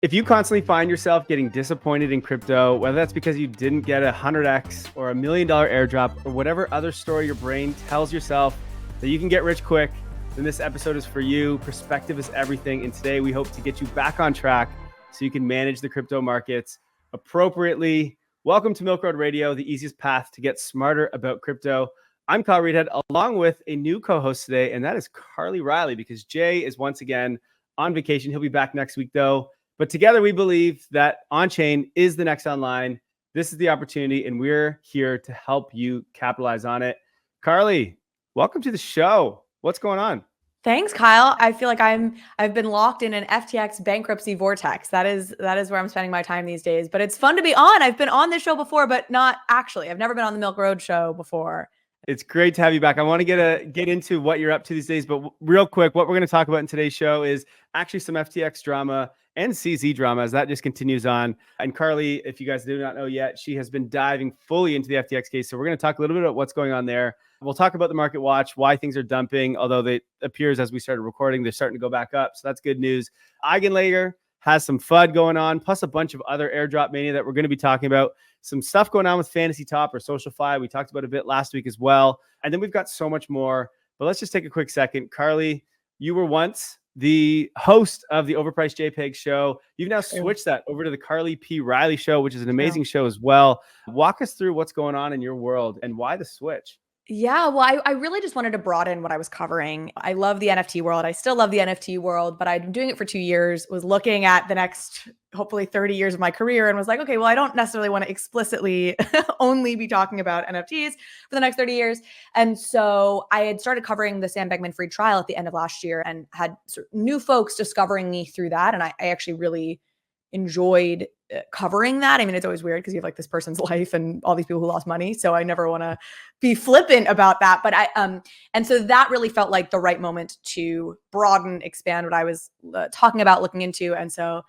If you constantly find yourself getting disappointed in crypto, whether that's because you didn't get a 100x or $1 million airdrop or whatever other story your brain tells yourself that you can get rich quick, then this episode is for you. Perspective is everything. And today we hope to get you back on track so you can manage the crypto markets appropriately. Welcome to Milk Road Radio, the easiest path to get smarter about crypto. I'm Kyle Reedhead, along with a new co-host today, and that is Reilly, because Jay is once again on vacation. He'll be back next week, though. But together we believe that on-chain is the next online. This is the opportunity, and we're here to help you capitalize on it. Carly, welcome to the show. What's going on? Thanks, Kyle. I feel like I've been locked in an FTX bankruptcy vortex. That is where I'm spending my time these days. But it's fun to be on. I've been on this show before, but not actually. I've never been on the Milk Road show before. It's great to have you back. I want to get into what you're up to these days, but real quick, what we're going to talk about in today's show is actually some FTX drama and CZ drama as that just continues on. And Carly, if you guys do not know yet, she has been diving fully into the FTX case. So we're going to talk a little bit about what's going on there. We'll talk about the market watch, why things are dumping, although it appears as we started recording, they're starting to go back up. So that's good news. EigenLayer has some FUD going on, plus a bunch of other Airdrop Mania that we're going to be talking about. Some stuff going on with Fantasy.top or SocialFi. We talked about a bit last week as well. And then we've got so much more. But let's just take a quick second. Carly, you were once the host of the Overpriced JPEG show. You've now switched that over to the Carly P. Reilly show, which is an amazing show as well. Walk us through what's going on in your world and why the switch. Yeah, well, I really just wanted to broaden what I was covering. I love the NFT world. I still love the NFT world, but I'd been doing it for 2 years, was looking at the next, hopefully 30 years of my career and was like, okay, well, I don't necessarily want to explicitly only be talking about NFTs for the next 30 years. And so I had started covering the Sam Bankman-Fried trial at the end of last year and had sort of new folks discovering me through that. And I actually really enjoyed covering that. I mean, it's always weird because you have like this person's life and all these people who lost money. So I never want to be flippant about that. But and so that really felt like the right moment to broaden, expand what I was talking about, looking into. And so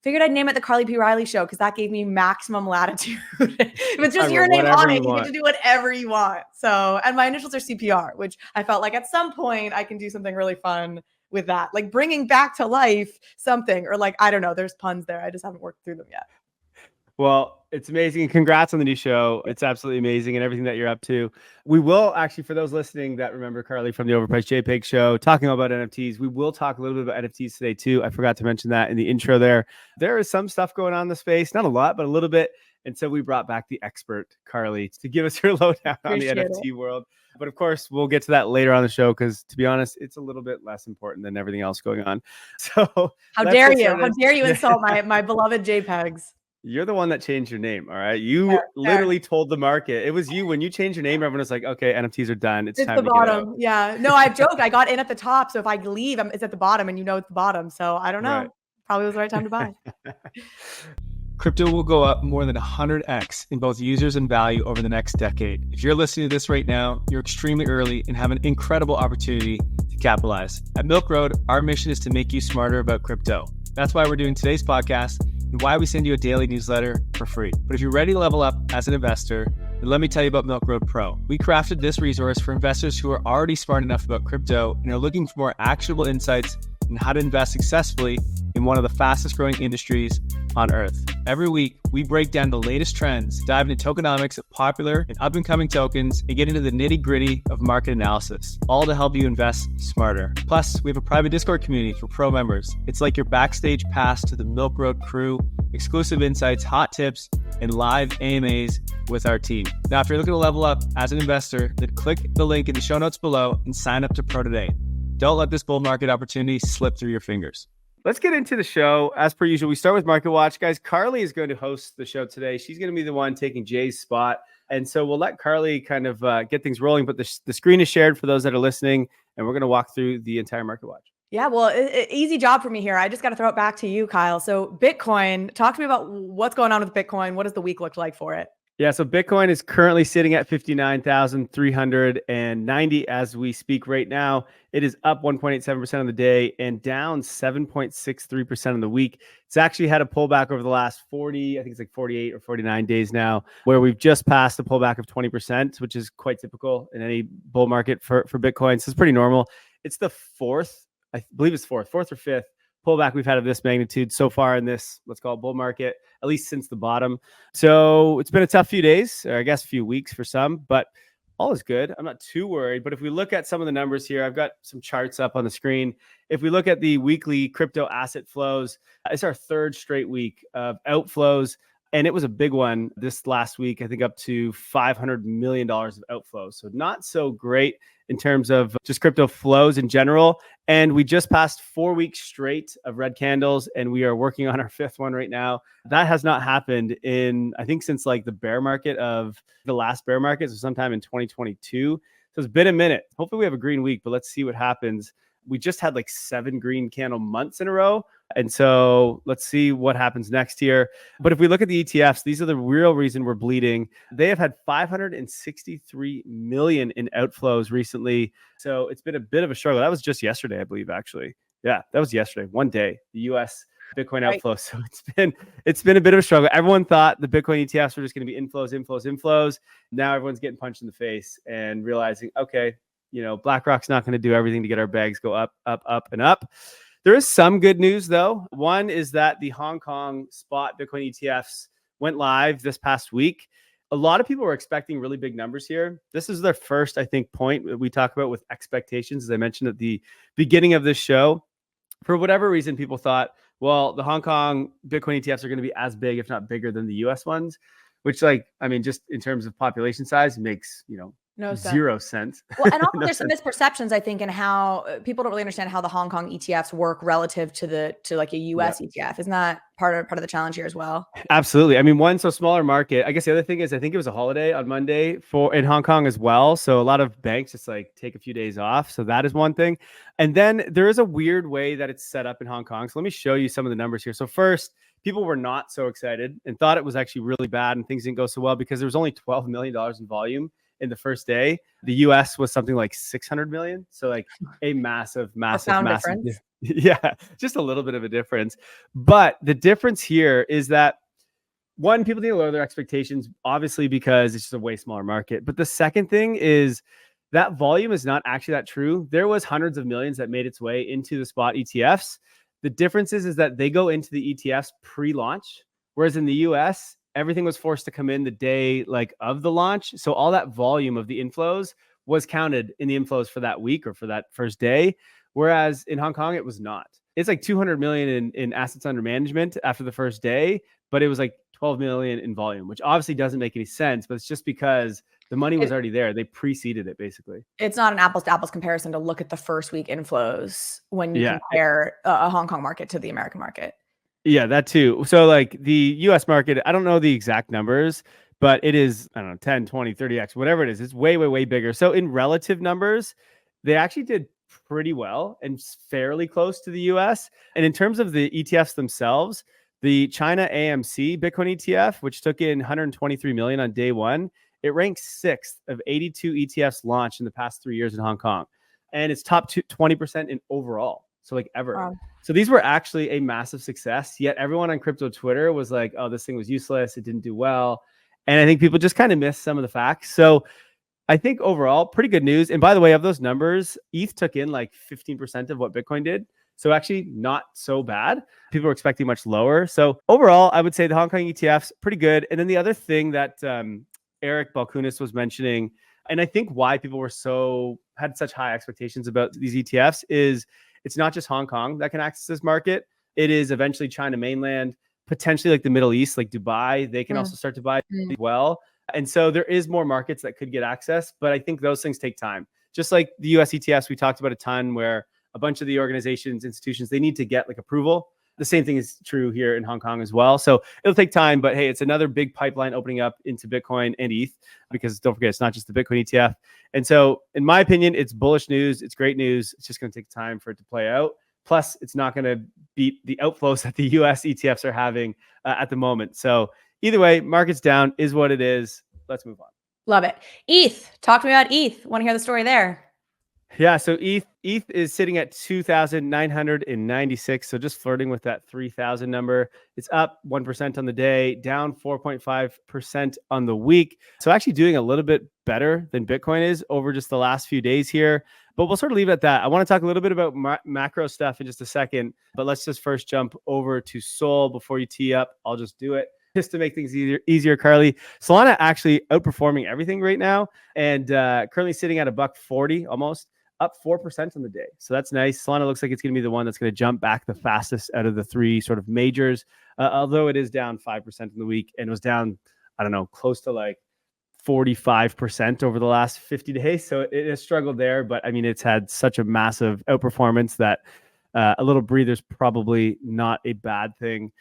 figured I'd name it the Carly P. Reilly Show because that gave me maximum latitude. If it's just your name on it, you get to do whatever you want. So, and my initials are CPR, which I felt like at some point I can do something really fun with that, like bringing back to life something, or like, I don't know, there's puns there. I just haven't worked through them yet. Well, it's amazing. Congrats on the new show. It's absolutely amazing and everything that you're up to. We will actually, for those listening that remember Carly from the Overpriced JPEG show, talking about NFTs, we will talk a little bit about NFTs today too. I forgot to mention that in the intro there. There is some stuff going on in the space, not a lot, but a little bit. And so we brought back the expert, Carly, to give us her lowdown on the NFT world. But of course, we'll get to that later on the show because, to be honest, it's a little bit less important than everything else going on. So how dare you? How dare you insult my beloved JPEGs? You're the one that changed your name, all right? You literally told the market. It was you. When you changed your name, everyone was like, okay, NFTs are done. It's time the to bottom. Get out. Yeah. No, I've joked. I got in at the top. So if I leave, it's at the bottom and you know it's the bottom. So I don't know. Right. Probably was the right time to buy. Crypto will go up more than 100x in both users and value over the next decade. If you're listening to this right now, you're extremely early and have an incredible opportunity to capitalize. At Milk Road, our mission is to make you smarter about crypto. That's why we're doing today's podcast and why we send you a daily newsletter for free. But if you're ready to level up as an investor, then let me tell you about Milk Road Pro. We crafted this resource for investors who are already smart enough about crypto and are looking for more actionable insights on how to invest successfully in one of the fastest growing industries on earth. Every week, we break down the latest trends, dive into tokenomics of popular and up-and-coming tokens, and get into the nitty-gritty of market analysis, all to help you invest smarter. Plus, we have a private Discord community for pro members. It's like your backstage pass to the Milk Road crew, exclusive insights, hot tips, and live AMAs with our team. Now, if you're looking to level up as an investor, then click the link in the show notes below and sign up to Pro today. Don't let this bull market opportunity slip through your fingers. Let's get into the show. As per usual, we start with Market Watch. Guys, Carly is going to host the show today. She's going to be the one taking Jay's spot. And so we'll let Carly kind of get things rolling. But the screen is shared for those that are listening. And we're going to walk through the entire Market Watch. Yeah, well, easy job for me here. I just got to throw it back to you, Kyle. So Bitcoin, talk to me about what's going on with Bitcoin. What does the week look like for it? Yeah, so Bitcoin is currently sitting at 59,390 as we speak right now. It is up 1.87% on the day and down 7.63% on the week. It's actually had a pullback over the last 40, I think it's like 48 or 49 days now, where we've just passed a pullback of 20%, which is quite typical in any bull market for Bitcoin. So it's pretty normal. It's the fourth, I believe it's fourth or fifth pullback we've had of this magnitude so far in this, let's call it bull market, at least since the bottom. So it's been a tough few days, or I guess a few weeks for some, but all is good. I'm not too worried. But if we look at some of the numbers here, I've got some charts up on the screen. If we look at the weekly crypto asset flows, it's our third straight week of outflows. And it was a big one this last week, I think up to $500 million of outflows. So not so great in terms of just crypto flows in general. And we just passed 4 weeks straight of red candles, and we are working on our fifth one right now. That has not happened in, I think, since like the bear market of the last bear market, so sometime in 2022. So it's been a minute. Hopefully we have a green week, but let's see what happens. We just had like 7 green candle months in a row. And so let's see what happens next year. But if we look at the ETFs, these are the real reason we're bleeding. They have had 563 million in outflows recently. So it's been a bit of a struggle. That was just yesterday, I believe, actually. Yeah, that was yesterday, one day, the US Bitcoin outflow. So it's been a bit of a struggle. Everyone thought the Bitcoin ETFs were just going to be inflows. Now everyone's getting punched in the face and realizing, okay, BlackRock's not going to do everything to get our bags go up, and up. There is some good news, though. One is that the Hong Kong spot Bitcoin ETFs went live this past week. A lot of people were expecting really big numbers here. This is their first, I think, point that we talk about with expectations, as I mentioned at the beginning of this show. For whatever reason, people thought, well, the Hong Kong Bitcoin ETFs are going to be as big, if not bigger, than the US ones, which, just in terms of population size makes, no sense. 0 sense. Well, and also No there's some misperceptions, I think, in how people don't really understand how the Hong Kong ETFs work relative to like a US ETF. Isn't that part of the challenge here as well? Absolutely. I mean, one, so smaller market. I guess the other thing is I think it was a holiday on Monday in Hong Kong as well. So a lot of banks just like take a few days off. So that is one thing. And then there is a weird way that it's set up in Hong Kong. So let me show you some of the numbers here. So first, people were not so excited and thought it was actually really bad and things didn't go so well because there was only $12 million in volume in the first day. The US was something like 600 million. So like a massive difference. Yeah, just a little bit of a difference. But the difference here is that one, people need to lower their expectations, obviously, because it's just a way smaller market. But the second thing is that volume is not actually that true. There was hundreds of millions that made its way into the spot ETFs. The difference is that they go into the ETFs pre-launch, whereas in the US, everything was forced to come in the day of the launch. So all that volume of the inflows was counted in the inflows for that week or for that first day. Whereas in Hong Kong, it was not. It's like 200 million in assets under management after the first day, but it was like 12 million in volume, which obviously doesn't make any sense, but it's just because the money was already there. They preceded it basically. It's not an apples to apples comparison to look at the first week inflows when you compare a Hong Kong market to the American market. Yeah, that too. So like the US market, I don't know the exact numbers, but it is, I don't know, 10, 20, 30x, whatever it is. It's way, way, way bigger. So in relative numbers, they actually did pretty well and fairly close to the US. And in terms of the ETFs themselves, the China AMC Bitcoin ETF, which took in 123 million on day one, it ranks 6th of 82 ETFs launched in the past 3 years in Hong Kong. And it's top 20% in overall. So like ever. Wow. So these were actually a massive success. Yet everyone on crypto Twitter was like, oh, this thing was useless. It didn't do well. And I think people just kind of missed some of the facts. So I think overall, pretty good news. And by the way, of those numbers, ETH took in like 15% of what Bitcoin did. So actually not so bad. People were expecting much lower. So overall, I would say the Hong Kong ETFs, pretty good. And then the other thing that Eric Balkunis was mentioning, and I think why people had such high expectations about these ETFs is it's not just Hong Kong that can access this market. It is eventually China mainland, potentially like the Middle East, like Dubai. They can also start to buy as well. And so there is more markets that could get access, but I think those things take time. Just like the US ETFs, we talked about a ton where a bunch of the organizations, institutions, they need to get like approval. The same thing is true here in Hong Kong as well. So it'll take time, but hey, it's another big pipeline opening up into Bitcoin and ETH, because don't forget, it's not just the Bitcoin ETF. And so in my opinion, it's bullish news. It's great news. It's just going to take time for it to play out. Plus, it's not going to beat the outflows that the US ETFs are having at the moment. So either way, market's down is what it is. Let's move on. Love it. ETH. Talk to me about ETH. Want to hear the story there? Yeah, so ETH is sitting at 2,996, so just flirting with that 3,000 number. It's up 1% on the day, down 4.5% on the week. So actually doing a little bit better than Bitcoin is over just the last few days here. But we'll sort of leave it at that. I want to talk a little bit about macro stuff in just a second, but let's just first jump over to Sol before you tee up. I'll just do it just to make things easier, Carly. Solana actually outperforming everything right now, and currently sitting at $1.40 almost, up 4% on the day. So that's nice. Solana looks like it's going to be the one that's going to jump back the fastest out of the three sort of majors, although it is down 5% in the week, and it was down, I don't know, close to like 45% over the last 50 days. So it has struggled there, but I mean, it's had such a massive outperformance that a little breather is probably not a bad thing.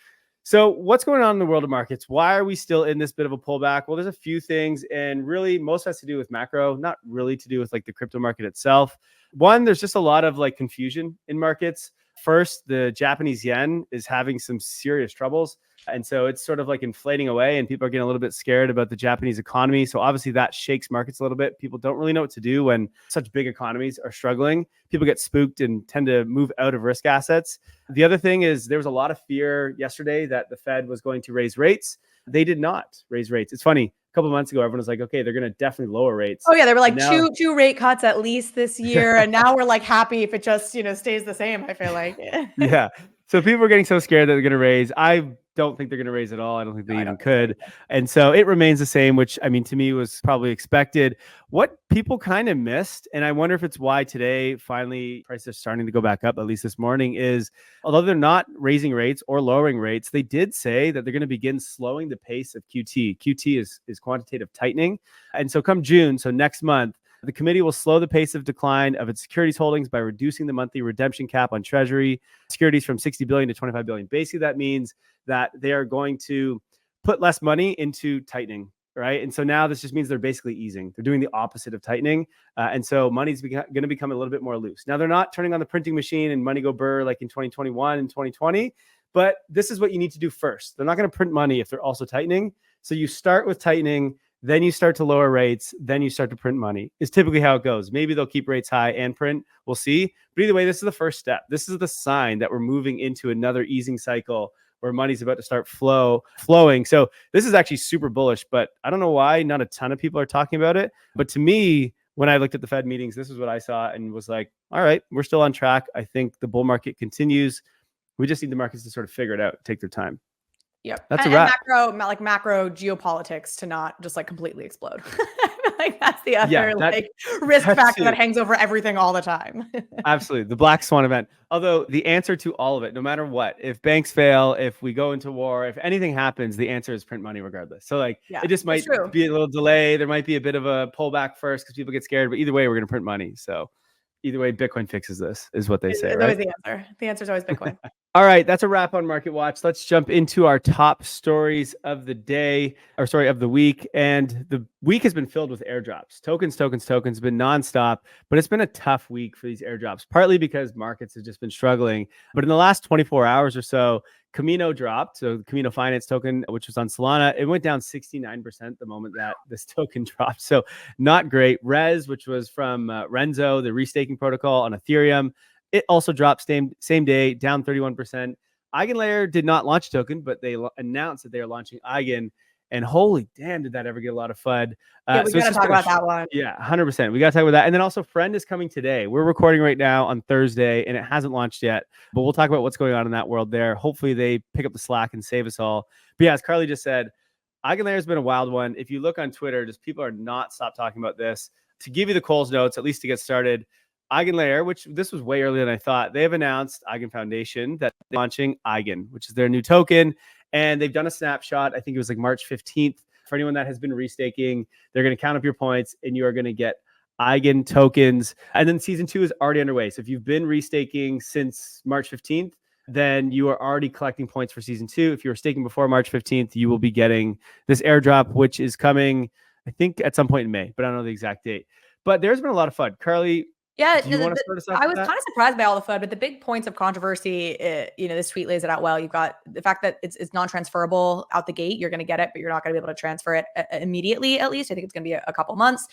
So what's going on in the world of markets? Why are we still in this bit of a pullback? Well, there's a few things, and really most has to do with macro, not really to do with like the crypto market itself. One, there's just a lot of like confusion in markets. First, the Japanese yen is having some serious troubles. And so it's sort of like inflating away, and people are getting a little bit scared about the Japanese economy. So obviously that shakes markets a little bit. People don't really know what to do when such big economies are struggling. People get spooked and tend to move out of risk assets. The other thing is there was a lot of fear yesterday that the Fed was going to raise rates. They did not raise rates. It's funny. A couple of months ago, everyone was like, okay, they're going to definitely lower rates. Oh yeah, they were like now, two rate cuts at least this year, and now we're like happy if it just stays the same. I feel like yeah. So people are getting so scared that they're going to raise. I don't think they're going to raise at all. I don't think they even could. And so it remains the same, which I mean, to me was probably expected. What people kind of missed, and I wonder if it's why today finally prices are starting to go back up, at least this morning, is although they're not raising rates or lowering rates, they did say that they're going to begin slowing the pace of QT. QT is quantitative tightening. And so come June, so next month, the committee will slow the pace of decline of its securities holdings by reducing the monthly redemption cap on Treasury securities from 60 billion to 25 billion. Basically, that means that they are going to put less money into tightening, right? And so now this just means they're basically easing. They're doing the opposite of tightening. And so money's going to become a little bit more loose. Now, they're not turning on the printing machine and money go burr like in 2021 and 2020, but this is what you need to do first. They're not going to print money if they're also tightening. So you start with tightening, then you start to lower rates, then you start to print money. Is typically how it goes. Maybe they'll keep rates high and print. We'll see. But either way, this is the first step. This is the sign that we're moving into another easing cycle where money's about to start flowing. So this is actually super bullish, but I don't know why not a ton of people are talking about it. But to me, when I looked at the Fed meetings, this is what I saw and was like, all right, we're still on track. I think the bull market continues. We just need the markets to sort of figure it out, take their time. Yep. That's a wrap. Macro geopolitics to not just like completely explode. Like that's the other risk factor that hangs over everything all the time. Absolutely. The black swan event. Although the answer to all of it, no matter what, if banks fail, if we go into war, if anything happens, the answer is print money regardless. So like it just might be a little delay. There might be a bit of a pullback first because people get scared, but either way, we're going to print money. So either way, Bitcoin fixes this is what they say. It's always the answer. The answer is always Bitcoin. All right, that's a wrap on Market Watch. Let's jump into our top stories of the day, or sorry, of the week. And the week has been filled with airdrops. Tokens have been nonstop, but it's been a tough week for these airdrops, partly because markets have just been struggling. But in the last 24 hours or so, Camino dropped. So the Camino Finance token, which was on Solana, it went down 69% the moment that this token dropped. So not great. Rez, which was from Renzo, the restaking protocol on Ethereum, it also dropped same day, down 31%. EigenLayer did not launch a token, but they announced that they are launching Eigen. And holy damn, did that ever get a lot of FUD. Yeah, we got to talk about that one. Yeah, 100%. We got to talk about that. And then also Friend is coming today. We're recording right now on Thursday, and it hasn't launched yet. But we'll talk about what's going on in that world there. Hopefully they pick up the slack and save us all. But yeah, as Carly just said, EigenLayer has been a wild one. If you look on Twitter, just people are not stop talking about this. To give you the Coles notes, at least to get started, EigenLayer, which this was way earlier than I thought, they have announced Eigen Foundation that they're launching Eigen, which is their new token. And they've done a snapshot. I think it was like March 15th. For anyone that has been restaking, they're going to count up your points and you are going to get Eigen tokens. And then season 2 is already underway. So if you've been restaking since March 15th, then you are already collecting points for season 2. If you were staking before March 15th, you will be getting this airdrop, which is coming, I think, at some point in May, but I don't know the exact date. But there's been a lot of FUD. Carly, Yeah, Do you want to start us off I with was that? kind of surprised by all the FUD, but the big points of controversy, this tweet lays it out well. You've got the fact that it's non-transferable out the gate. You're going to get it, but you're not going to be able to transfer it immediately, at least. I think it's going to be a couple months.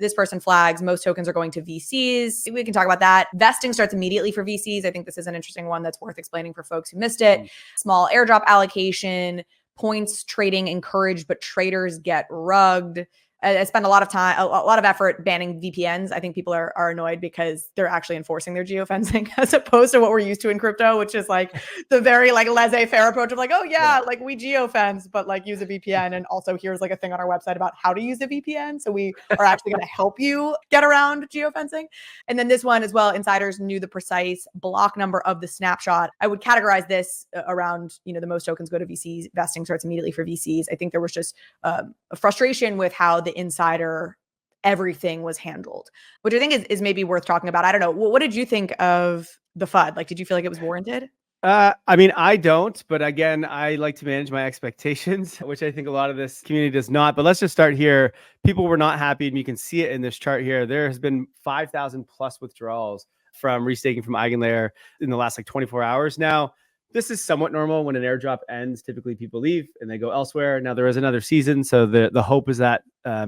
This person flags most tokens are going to VCs. We can talk about that. Vesting starts immediately for VCs. I think this is an interesting one that's worth explaining for folks who missed it. Small airdrop allocation, points trading encouraged, but traders get rugged. I spend a lot of time, a lot of effort banning VPNs. I think people are annoyed because they're actually enforcing their geofencing as opposed to what we're used to in crypto, which is like the very like laissez-faire approach of like, oh yeah, like we geofence, but like use a VPN. And also here's like a thing on our website about how to use a VPN. So we are actually going to help you get around geofencing. And then this one as well, insiders knew the precise block number of the snapshot. I would categorize this around, the most tokens go to VCs, vesting starts immediately for VCs. I think there was just a frustration with how the insider everything was handled, which I think is maybe worth talking about. I don't know. What did you think of the FUD? Like, did you feel like it was warranted? I mean, I don't, but again, I like to manage my expectations, which I think a lot of this community does not. But let's just start here. People were not happy, and you can see it in this chart here. There has been 5,000 plus withdrawals from restaking from EigenLayer in the last like 24 hours. Now, this is somewhat normal. When an airdrop ends, typically people leave and they go elsewhere. Now, there is another season, so the hope is that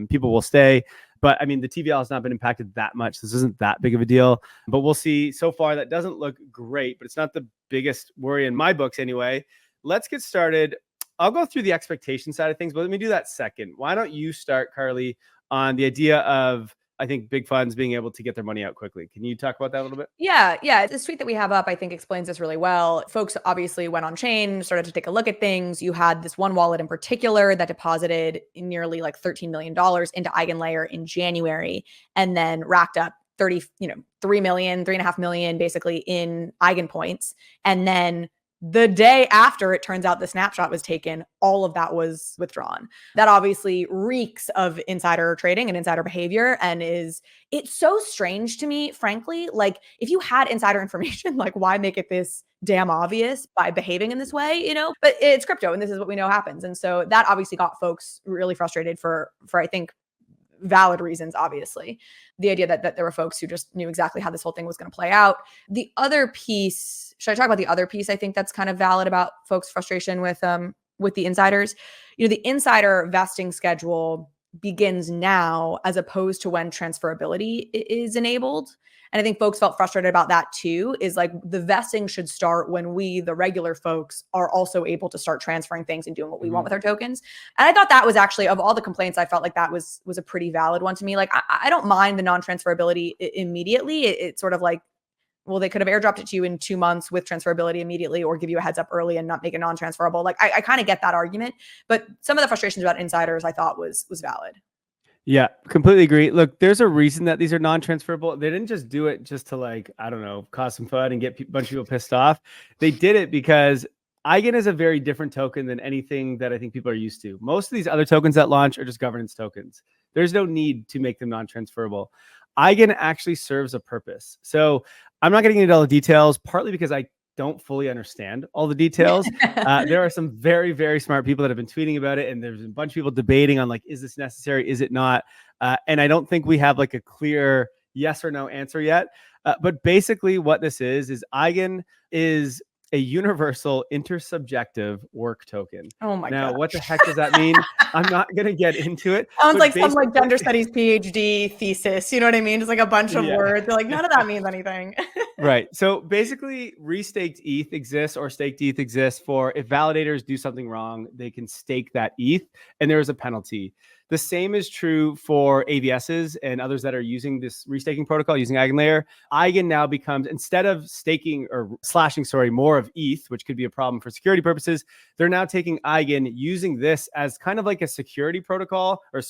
people will stay. But I mean, the TVL has not been impacted that much. This isn't that big of a deal, but we'll see. So far, that doesn't look great, but it's not the biggest worry in my books anyway. Let's get started. I'll go through the expectation side of things, but let me do that second. Why don't you start, Carly, on the idea of, I think, big funds being able to get their money out quickly. Can you talk about that a little bit? Yeah. The tweet that we have up, I think, explains this really well. Folks obviously went on chain, started to take a look at things. You had this one wallet in particular that deposited nearly like $13 million into EigenLayer in January, and then racked up 3 million, 3.5 million basically in Eigen points. And then the day after it turns out the snapshot was taken, all of that was withdrawn. That obviously reeks of insider trading and insider behavior, and it's so strange to me, frankly. Like, if you had insider information, like, why make it this damn obvious by behaving in this way, But it's crypto, and this is what we know happens. And so that obviously got folks really frustrated for I think, valid reasons, obviously. The idea that there were folks who just knew exactly how this whole thing was going to play out. The other piece, should I talk about the other piece I think that's kind of valid about folks' frustration with the insiders? The insider vesting schedule begins now as opposed to when transferability is enabled. And I think folks felt frustrated about that too, is like the vesting should start when we, the regular folks, are also able to start transferring things and doing what we want with our tokens. And I thought that was actually, of all the complaints, I felt like that was a pretty valid one to me. Like, I don't mind the non-transferability immediately. It's sort of like, well, they could have airdropped it to you in 2 months with transferability immediately, or give you a heads up early and not make it non-transferable. Like, I kind of get that argument, but some of the frustrations about insiders I thought was valid. Yeah, completely agree. Look, there's a reason that these are non-transferable. They didn't just do it just to, like, I don't know, cause some fun and get a bunch of people pissed off. They did it because Eigen is a very different token than anything that I think people are used to. Most of these other tokens that launch are just governance tokens. There's no need to make them non-transferable. Eigen actually serves a purpose. So I'm not getting into all the details, partly because I don't fully understand all the details. There are some very, very smart people that have been tweeting about it, and there's a bunch of people debating on, like, is this necessary? Is it not? And I don't think we have like a clear yes or no answer yet. But basically what this is Eigen is a universal intersubjective work token. Oh my God. Now, what the heck does that mean? I'm not going to get into it. Sounds like some like gender studies PhD thesis. You know what I mean? Just like a bunch of words. They're like, none of that means anything. Right. So basically, restaked ETH exists, or staked ETH exists for if validators do something wrong, they can stake that ETH and there is a penalty. The same is true for AVSs and others that are using this restaking protocol, using EigenLayer. Eigen now becomes, instead of staking or slashing, more of ETH, which could be a problem for security purposes, they're now taking Eigen, using this as kind of like a security protocol, or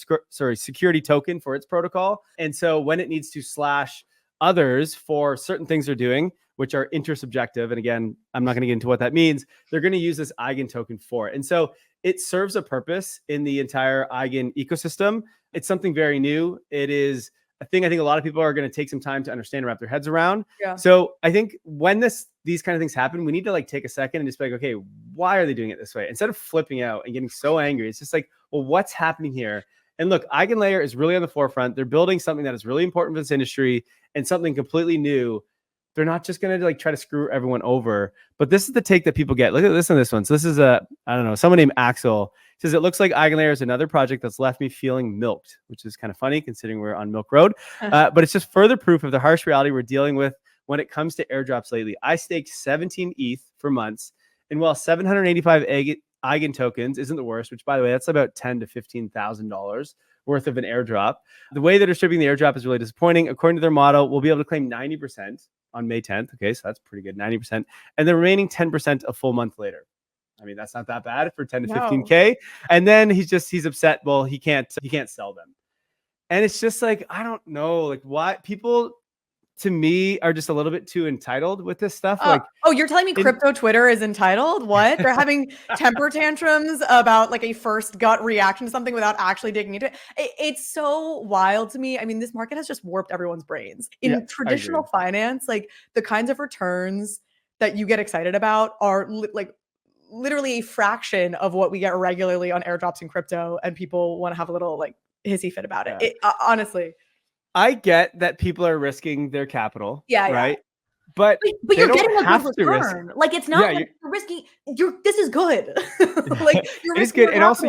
security token for its protocol. And so when it needs to slash others for certain things they're doing, which are intersubjective, and again, I'm not going to get into what that means, they're going to use this Eigen token for it. And so it serves a purpose in the entire Eigen ecosystem. It's something very new. It is a thing I think a lot of people are going to take some time to understand and wrap their heads around. Yeah. So I think when these kind of things happen, we need to like take a second and just be like, okay, why are they doing it this way? Instead of flipping out and getting so angry, it's just like, well, what's happening here? And look, EigenLayer is really on the forefront. They're building something that is really important for this industry and something completely new. They're not just going to like try to screw everyone over, but this is the take that people get. Look at this on this one. So this is I don't know, someone named Axel says, it looks like EigenLayer is another project that's left me feeling milked, which is kind of funny considering we're on Milk Road. But it's just further proof of the harsh reality we're dealing with when it comes to airdrops lately. I staked 17 ETH for months, and while 785 Eigen tokens isn't the worst, which by the way, that's about $10,000 to $15,000 worth of an airdrop. The way they're distributing the airdrop is really disappointing. According to their model, we'll be able to claim 90% on May 10th. Okay, so that's pretty good, 90%. And the remaining 10% a full month later. I mean, that's not that bad for 10 to 15K. And then he's upset. Well, he can't sell them. And it's just like, I don't know, like why people to me are just a little bit too entitled with this stuff. Like, oh, you're telling me crypto Twitter is entitled? What? They're having temper tantrums about like a first gut reaction to something without actually digging into it. It's so wild to me. I mean, this market has just warped everyone's brains. In traditional finance, like the kinds of returns that you get excited about are like literally a fraction of what we get regularly on airdrops and crypto, and people want to have a little like hissy fit about it. Honestly. I get that people are risking their capital, right? Yeah. But you're getting a good return. Like it's not like you're risking. This is good. Like you're it is good, and also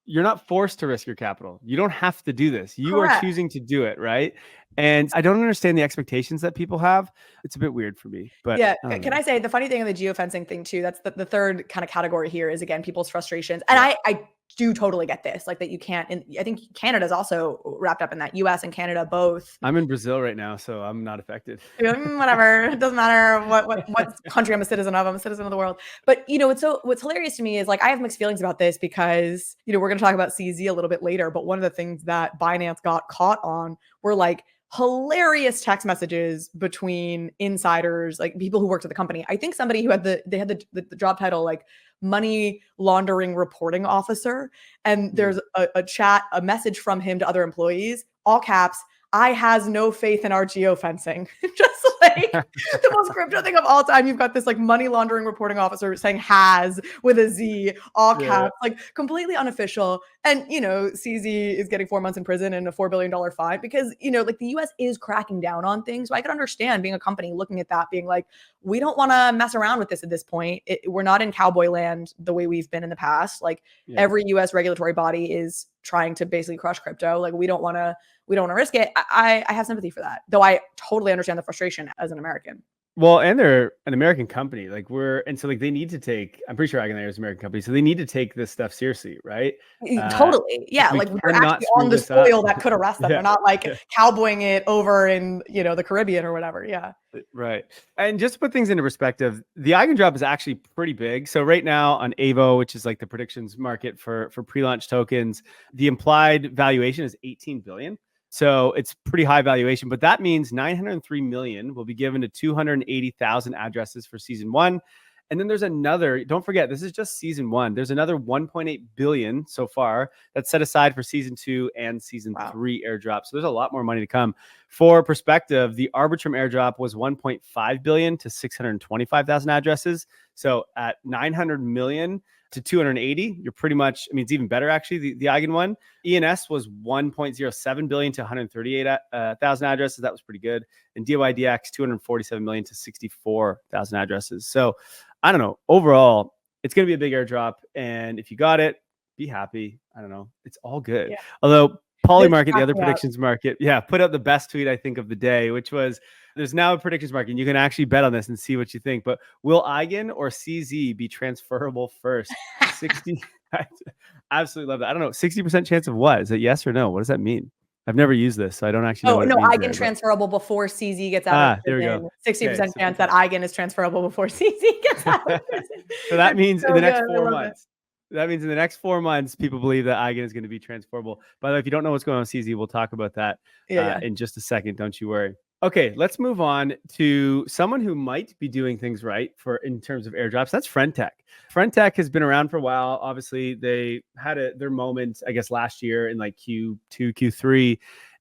you're not forced to risk your capital. You don't have to do this. You are choosing to do it, right? And I don't understand the expectations that people have. It's a bit weird for me. But yeah, can I say the funny thing on the geofencing thing too? That's the third kind of category here is again people's frustrations, and I do totally get this, like that you can't. And I think Canada's also wrapped up in that. U.S. and Canada both. I'm in Brazil right now, so I'm not affected. Whatever, it doesn't matter what country I'm a citizen of. I'm a citizen of the world. But what's hilarious to me is like I have mixed feelings about this because we're going to talk about CZ a little bit later. But one of the things that Binance got caught on were like hilarious text messages between insiders, like people who worked at the company. I think somebody who had the job title like money laundering reporting officer. And there's a message from him to other employees, all caps, I has no faith in our geofencing. Just like the most crypto thing of all time. You've got this like money laundering reporting officer saying has with a Z, all caps, like completely unofficial. And, CZ is getting 4 months in prison and a $4 billion fine because, like the US is cracking down on things. So I could understand being a company looking at that, being like, we don't want to mess around with this at this point. We're not in cowboy land the way we've been in the past. Like every US regulatory body is trying to basically crush crypto. Like we don't want to risk it. I have sympathy for that, though I totally understand the frustration as an American. Well, and they're an American company. So they need to take, I'm pretty sure EigenLayer is an American company. So they need to take this stuff seriously, right? Totally. Yeah. Like we're actually on the soil that could arrest them. They're not like cowboying it over in, the Caribbean or whatever. Yeah. Right. And just to put things into perspective, the EigenDrop is actually pretty big. So right now on Avo, which is like the predictions market for pre-launch tokens, the implied valuation is 18 billion. So it's pretty high valuation, but that means 903 million will be given to 280,000 addresses for season 1. And then there's another, don't forget, this is just season 1. There's another 1.8 billion so far that's set aside for season 2 and season 3 airdrop. So there's a lot more money to come. For perspective, the Arbitrum airdrop was 1.5 billion to 625,000 addresses. So at 900 million to 280, you're pretty much, it's even better actually, the Eigen one. ENS was 1.07 billion to 138,000 addresses. That was pretty good. And DYDX, 247 million to 64,000 addresses. So I don't know. Overall, it's going to be a big airdrop. And if you got it, be happy. I don't know. It's all good. Yeah. Although Polymarket, the other predictions market, put out the best tweet, I think, of the day, which was, there's now a predictions market. And you can actually bet on this and see what you think. But will Eigen or CZ be transferable first? 60. I absolutely love that. I don't know. 60% chance of what? Is it yes or no? What does that mean? I've never used this, so I don't actually know what it means. Eigen transferable before CZ gets out of prison. There we go. 60% chance that Eigen is transferable before CZ gets out of prison. So that means in the next 4 months. That means in the next 4 months, people believe that Eigen is going to be transferable. By the way, if you don't know what's going on with CZ, we'll talk about that in just a second. Don't you worry. Okay, let's move on to someone who might be doing things right in terms of airdrops. That's Friend.tech. Friend.tech has been around for a while. Obviously, they had their moment, I guess, last year in like Q2, Q3.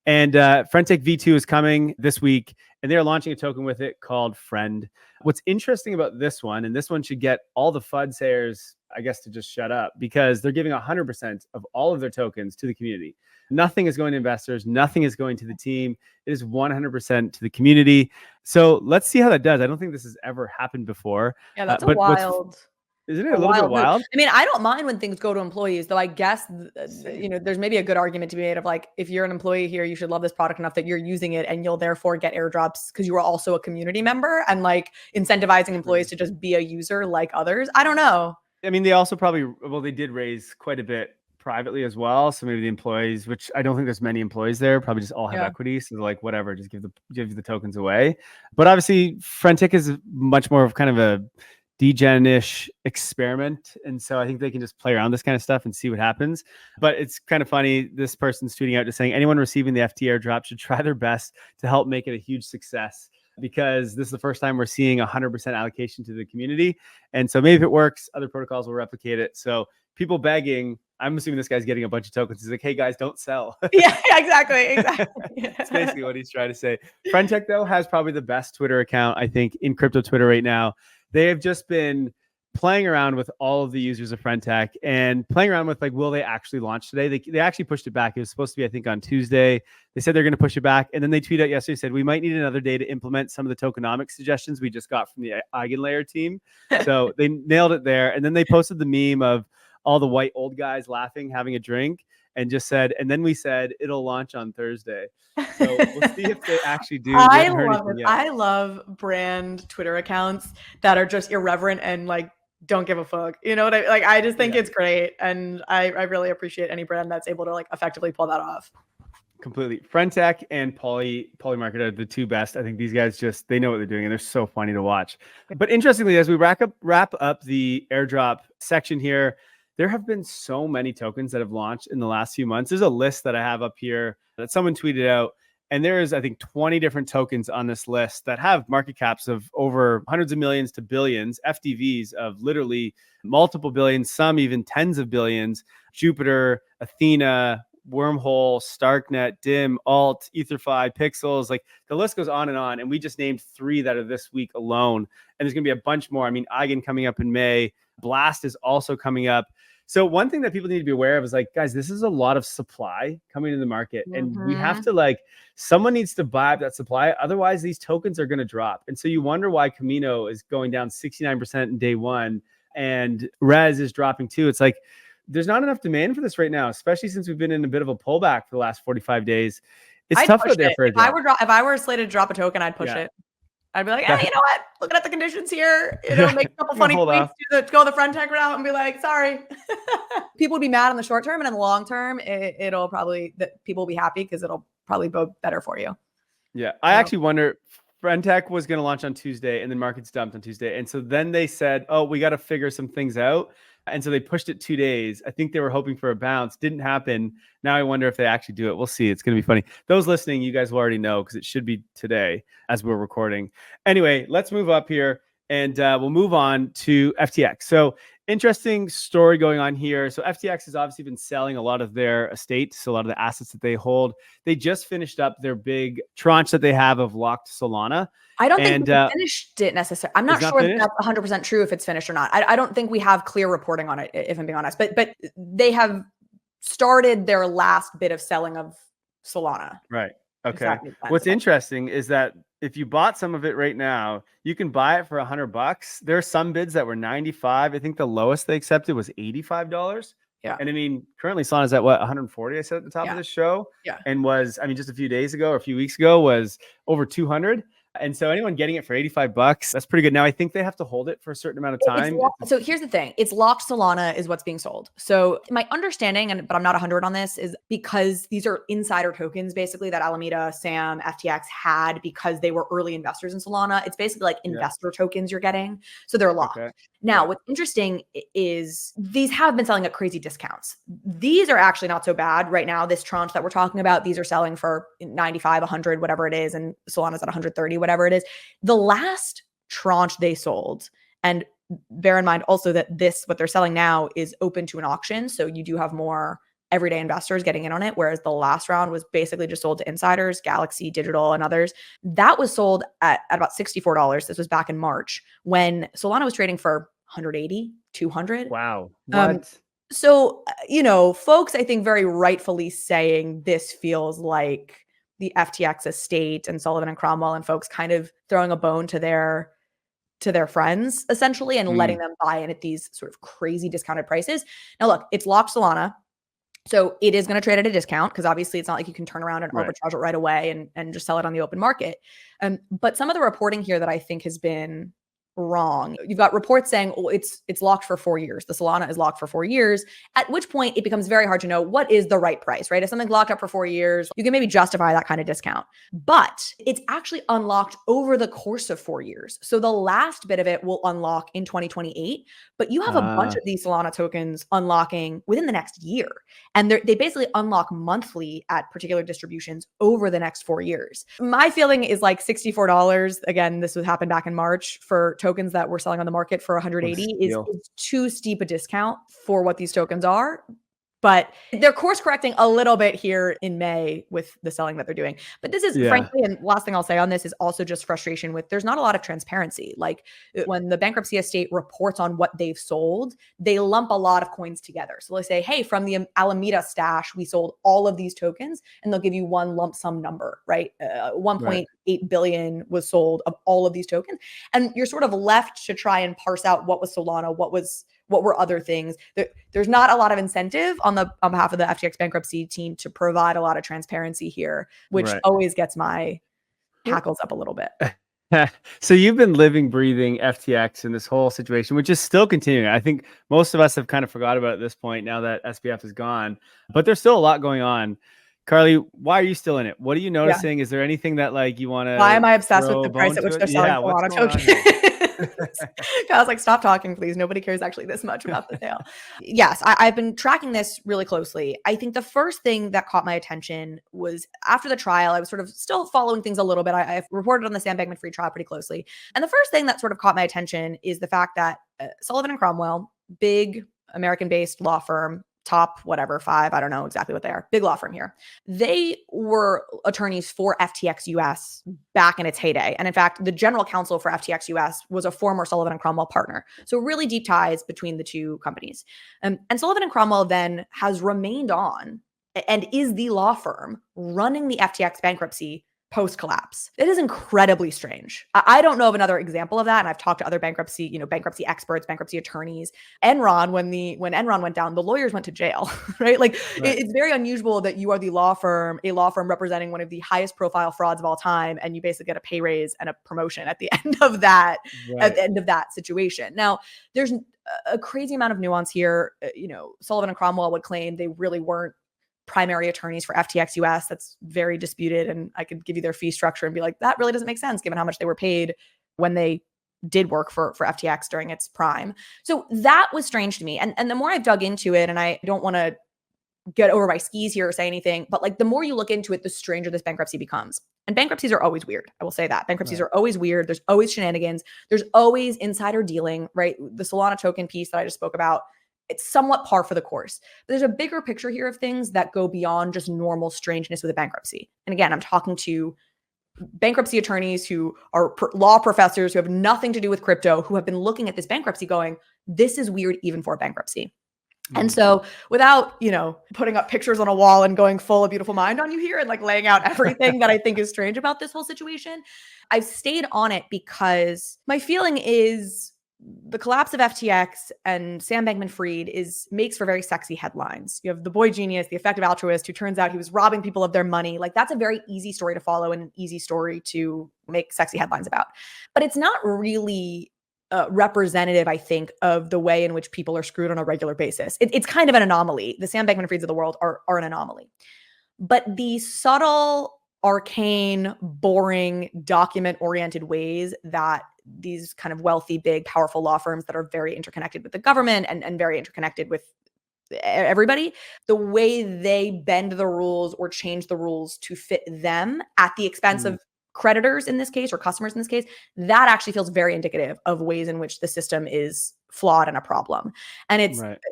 And Friend.tech V2 is coming this week, and they're launching a token with it called Friend. What's interesting about this one, and this one should get all the FUD sayers, I guess, to just shut up, because they're giving 100% of all of their tokens to the community. Nothing is going to investors. Nothing is going to the team. It is 100% to the community. So let's see how that does. I don't think this has ever happened before. Yeah, that's but wild. Isn't it a little bit wild? I mean, I don't mind when things go to employees, though. I guess, there's maybe a good argument to be made of like, if you're an employee here, you should love this product enough that you're using it and you'll therefore get airdrops because you are also a community member, and like incentivizing employees to just be a user like others. I don't know. I mean, they also they did raise quite a bit privately as well. So maybe the employees, which I don't think there's many employees there, probably just all have equity. So like, whatever, just give the tokens away. But obviously Friend.tech is much more of kind of a degen-ish experiment. And so I think they can just play around this kind of stuff and see what happens. But it's kind of funny. This person's tweeting out just saying anyone receiving the FT airdrop should try their best to help make it a huge success, because this is the first time we're seeing 100% allocation to the community. And so maybe if it works, other protocols will replicate it. So people begging, I'm assuming this guy's getting a bunch of tokens. He's like, hey guys, don't sell. Yeah, exactly. That's basically what he's trying to say. Friend.tech though has probably the best Twitter account, I think, in crypto Twitter right now. They have just been playing around with all of the users of Friend.tech and playing around with like, will they actually launch today? They actually pushed it back. It was supposed to be, I think, on Tuesday. They said they're going to push it back. And then they tweeted out yesterday, said, we might need another day to implement some of the tokenomics suggestions we just got from the EigenLayer team. So they nailed it there. And then they posted the meme of all the white old guys laughing, having a drink, and just said, and then we said it'll launch on Thursday. So we'll see if they actually do. I love it. I love brand Twitter accounts that are just irreverent and like don't give a fuck. You know what I like? I just think it's great, and I really appreciate any brand that's able to like effectively pull that off. Completely. Friend.tech and Polymarket are the two best. I think these guys they know what they're doing, and they're so funny to watch. But interestingly, as we wrap up the airdrop section here, there have been so many tokens that have launched in the last few months. There's a list that I have up here that someone tweeted out, and there is, I think, 20 different tokens on this list that have market caps of over hundreds of millions to billions, FDVs of literally multiple billions, some even tens of billions. Jupiter, Athena, Wormhole, Starknet, Dim, Alt, EtherFi, Pixels, like the list goes on. And we just named 3 that are this week alone. And there's going to be a bunch more. I mean, Eigen coming up in May. Blast is also coming up. So one thing that people need to be aware of is like, guys, this is a lot of supply coming to the market. And we have to someone needs to buy up that supply. Otherwise, these tokens are going to drop. And so you wonder why Camino is going down 69% in day one and Res is dropping too. It's like, there's not enough demand for this right now, especially since we've been in a bit of a pullback for the last 45 days. It's tough out there for a drop. If I were slated to drop a token, I'd push it. I'd be like, hey, you know what? Looking at the conditions here, make a couple funny tweets to go the Friend.tech route and be like, sorry. People would be mad in the short term, and in the long term, it'll probably, people will be happy because it'll probably bode better for you. Yeah. I actually wonder, Friend.tech was going to launch on Tuesday and then markets dumped on Tuesday. And so then they said, oh, we got to figure some things out. And so they pushed it 2 days. I think they were hoping for a bounce. Didn't happen. Now I wonder if they actually do it. We'll see. It's going to be funny. Those listening, you guys will already know because it should be today as we're recording. Anyway, let's move up here and we'll move on to FTX. So interesting story going on here. So FTX has obviously been selling a lot of their estate, so a lot of the assets that they hold. They just finished up their big tranche that they have of locked Solana. I don't think we finished it necessarily. I'm not sure that that's 100% true if it's finished or not. I don't think we have clear reporting on it, if I'm being honest. But they have started their last bit of selling of Solana. Right. Okay. What's interesting is that if you bought some of it right now, you can buy it for $100. There are some bids that were 95. I think the lowest they accepted was $85. Yeah. And I mean, currently Solana's at what, 140, I said at the top of this show. Yeah. And was, I mean, just a few days ago or a few weeks ago was over 200. And so anyone getting it for $85, that's pretty good. Now, I think they have to hold it for a certain amount of time. So here's the thing. It's locked Solana is what's being sold. So my understanding, but I'm not 100 on this, is because these are insider tokens, basically, that Alameda, Sam, FTX had because they were early investors in Solana. It's basically like investor tokens you're getting. So they're locked. Okay. Now, what's interesting is these have been selling at crazy discounts. These are actually not so bad right now. This tranche that we're talking about, these are selling for 95, 100, whatever it is. And Solana's at 130, whatever it is. The last tranche they sold, and bear in mind also that what they're selling now is open to an auction. So you do have more everyday investors getting in on it, whereas the last round was basically just sold to insiders, Galaxy Digital and others. That was sold at about $64. This was back in March when Solana was trading for 180, 200. Wow. What? So, folks, I think very rightfully saying this feels like the FTX estate and Sullivan and Cromwell and folks kind of throwing a bone to their friends essentially and letting them buy in at these sort of crazy discounted prices. Now, look, it's locked Solana. So it is going to trade at a discount because obviously it's not like you can turn around and arbitrage it right away and just sell it on the open market. But some of the reporting here that I think has been wrong. You've got reports saying, oh, it's locked for 4 years. The Solana is locked for 4 years, at which point it becomes very hard to know what is the right price, right? If something's locked up for 4 years, you can maybe justify that kind of discount. But it's actually unlocked over the course of 4 years. So the last bit of it will unlock in 2028, but you have a bunch of these Solana tokens unlocking within the next year. And they basically unlock monthly at particular distributions over the next 4 years. My feeling is like $64. Again, this would happen back in March for tokens that we're selling on the market for 180 is too steep a discount for what these tokens are. But they're course correcting a little bit here in May with the selling that they're doing. But this is frankly, and last thing I'll say on this is also just frustration with there's not a lot of transparency. Like when the bankruptcy estate reports on what they've sold, they lump a lot of coins together. So they say, hey, from the Alameda stash, we sold all of these tokens, and they'll give you one lump sum number, right? 1.8 billion was sold of all of these tokens. And you're sort of left to try and parse out what was Solana, what were other things. There's not a lot of incentive on behalf of the FTX bankruptcy team to provide a lot of transparency here, which always gets my hackles up a little bit. So you've been living, breathing FTX in this whole situation, which is still continuing. I think most of us have kind of forgot about it at this point now that SBF is gone, but there's still a lot going on. Carly, why are you still in it? What are you noticing? Is there anything that like you want to? Why am I obsessed with the price at which they're selling Solana tokens? I was like, stop talking, please. Nobody cares actually this much about the sale. Yes, I've been tracking this really closely. I think the first thing that caught my attention was after the trial, I was sort of still following things a little bit. I've reported on the Sam Bankman-Fried trial pretty closely. And the first thing that sort of caught my attention is the fact that Sullivan and Cromwell, big American-based law firm, top whatever 5, I don't know exactly what they are, big law firm here. They were attorneys for FTX US back in its heyday. And in fact, the general counsel for FTX US was a former Sullivan and Cromwell partner. So really deep ties between the two companies. And Sullivan and Cromwell then has remained on and is the law firm running the FTX bankruptcy post-collapse. It is incredibly strange. I don't know of another example of that. And I've talked to other bankruptcy experts, bankruptcy attorneys. Enron, when Enron went down, the lawyers went to jail, right? It's very unusual that you are a law firm representing one of the highest profile frauds of all time. And you basically get a pay raise and a promotion at the end of that, at the end of that situation. Now, there's a crazy amount of nuance here. Sullivan and Cromwell would claim they really weren't primary attorneys for FTX US. That's very disputed. And I could give you their fee structure and be like, that really doesn't make sense given how much they were paid when they did work for FTX during its prime. So that was strange to me. And the more I've dug into it, and I don't want to get over my skis here or say anything, but like the more you look into it, the stranger this bankruptcy becomes. And bankruptcies are always weird. I will say that. Bankruptcies are always weird. There's always shenanigans. There's always insider dealing, right? The Solana token piece that I just spoke about, it's somewhat par for the course. But there's a bigger picture here of things that go beyond just normal strangeness with a bankruptcy. And again, I'm talking to bankruptcy attorneys who are law professors who have nothing to do with crypto, who have been looking at this bankruptcy going, this is weird even for a bankruptcy. And so without, putting up pictures on a wall and going full A Beautiful Mind on you here and like laying out everything that I think is strange about this whole situation, I've stayed on it because my feeling is the collapse of FTX and Sam Bankman-Fried makes for very sexy headlines. You have the boy genius, the effective altruist who turns out he was robbing people of their money. Like that's a very easy story to follow and an easy story to make sexy headlines about. But it's not really representative, I think, of the way in which people are screwed on a regular basis. It's kind of an anomaly. The Sam Bankman-Frieds of the world are an anomaly. But the subtle, arcane, boring, document-oriented ways that these kind of wealthy, big, powerful law firms that are very interconnected with the government and very interconnected with everybody, the way they bend the rules or change the rules to fit them at the expense of creditors in this case or customers in this case, that actually feels very indicative of ways in which the system is flawed and a problem. And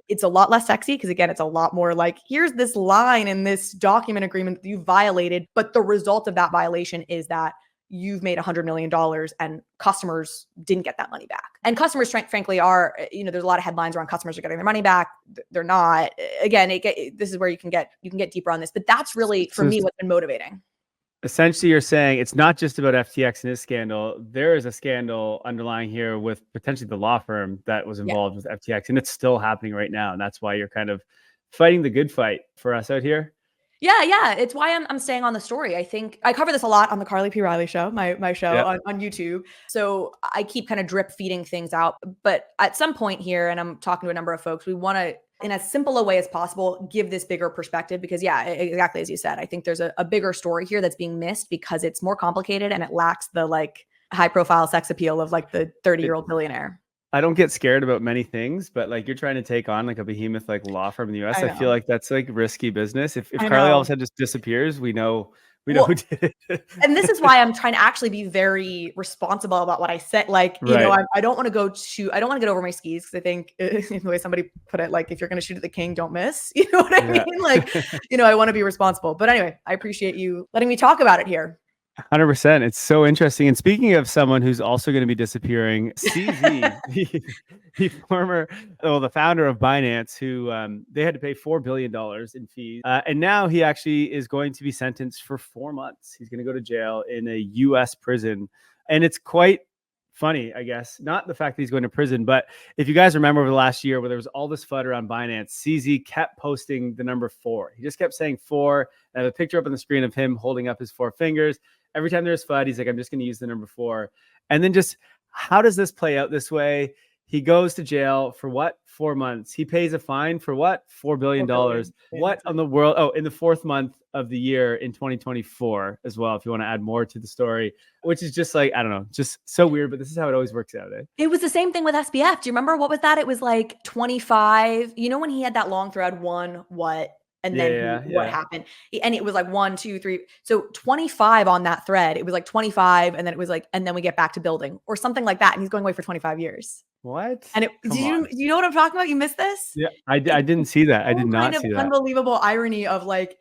it's a lot less sexy because, again, it's a lot more like, here's this line in this document agreement that you violated, but the result of that violation is that you've made $100 million and customers didn't get that money back. And customers, frankly, are, there's a lot of headlines around customers are getting their money back. They're not. Again, this is where you can get deeper on this, but that's really, for me, what's been motivating. Essentially, you're saying it's not just about FTX and this scandal. There is a scandal underlying here with potentially the law firm that was involved with FTX, and it's still happening right now. And that's why you're kind of fighting the good fight for us out here. Yeah. It's why I'm staying on the story. I think I cover this a lot on the Carly P. Reilly show, my show on YouTube. So I keep kind of drip feeding things out. But at some point here, and I'm talking to a number of folks, we want to, in as simple a way as possible, give this bigger perspective because, exactly as you said, I think there's a bigger story here that's being missed because it's more complicated and it lacks the like high profile sex appeal of like the 30-year-old billionaire. I don't get scared about many things, but like you're trying to take on like a behemoth like law firm in the US. I feel like that's like risky business. If Carly all of a sudden just disappears, we know who did it. And this is why I'm trying to actually be very responsible about what I said. Like, I don't want to I don't want to get over my skis because I think the way somebody put it, like if you're going to shoot at the king, don't miss. You know what I mean? Like, I want to be responsible. But anyway, I appreciate you letting me talk about it here. 100%. It's so interesting. And speaking of someone who's also going to be disappearing, CZ, the founder of Binance, who they had to pay $4 billion in fees. And now he actually is going to be sentenced for 4 months. He's going to go to jail in a US prison. And it's quite funny, I guess, not the fact that he's going to prison, but if you guys remember over the last year where there was all this FUD around Binance, CZ kept posting the number 4. He just kept saying 4. I have a picture up on the screen of him holding up his 4 fingers. Every time there's FUD, he's like, I'm just going to use the number 4. And then just how does this play out this way? He goes to jail for what? 4 months. He pays a fine for what? $4 billion. What on the world? Oh, in the 4th month of the year in 2024 as well, if you want to add more to the story, which is just like, I don't know, just so weird, but this is how it always works out. It was the same thing with SBF. Do you remember what was that? It was like 25. When he had that long thread, what? And then what happened? And it was like 1, 2, 3. So 25 on that thread. It was like 25. And then it was like, and then we get back to building or something like that. And he's going away for 25 years. What? And do you know what I'm talking about? You missed this? Yeah, I didn't see that. I did not see that. Unbelievable irony of like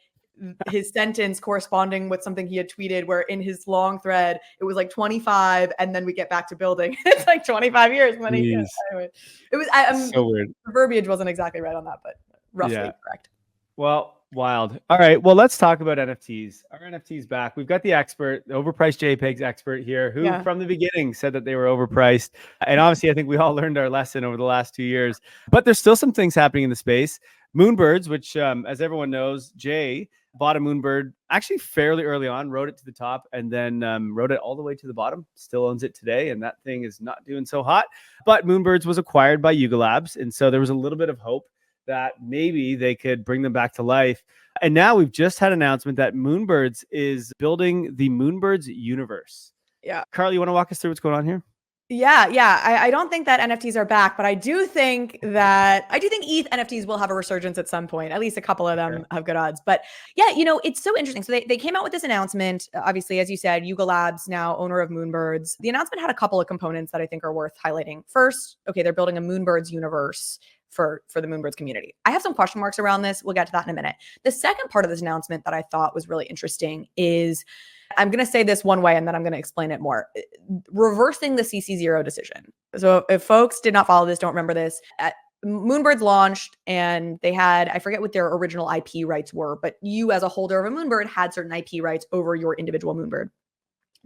his sentence corresponding with something he had tweeted where in his long thread, it was like 25 and then we get back to building. It's like 25 years. Anyway, it was so weird. The verbiage wasn't exactly right on that, but roughly correct. Well, wild. All right. Well, let's talk about NFTs. Our NFTs back. We've got the expert, the overpriced JPEGs expert here, who from the beginning said that they were overpriced. And obviously, I think we all learned our lesson over the last 2 years. But there's still some things happening in the space. Moonbirds, which, as everyone knows, Jay bought a Moonbird actually fairly early on, rode it to the top, and then rode it all the way to the bottom. Still owns it today, and that thing is not doing so hot. But Moonbirds was acquired by Yuga Labs, and so there was a little bit of hope that maybe they could bring them back to life. And now we've just had an announcement that Moonbirds is building the Moonbirds universe. Yeah. Carly, you want to walk us through what's going on here? Yeah. I don't think that NFTs are back, but I do think ETH NFTs will have a resurgence at some point. At least a couple of them have good odds. But yeah, it's so interesting. So they came out with this announcement. Obviously, as you said, Yuga Labs, now owner of Moonbirds. The announcement had a couple of components that I think are worth highlighting. First, they're building a Moonbirds universe for the Moonbirds community. I have some question marks around this. We'll get to that in a minute. The second part of this announcement that I thought was really interesting is, I'm going to say this one way and then I'm going to explain it more. Reversing the CC0 decision. So if folks did not follow this, don't remember this, Moonbirds launched and they had, I forget what their original IP rights were, but you as a holder of a Moonbird had certain IP rights over your individual Moonbird.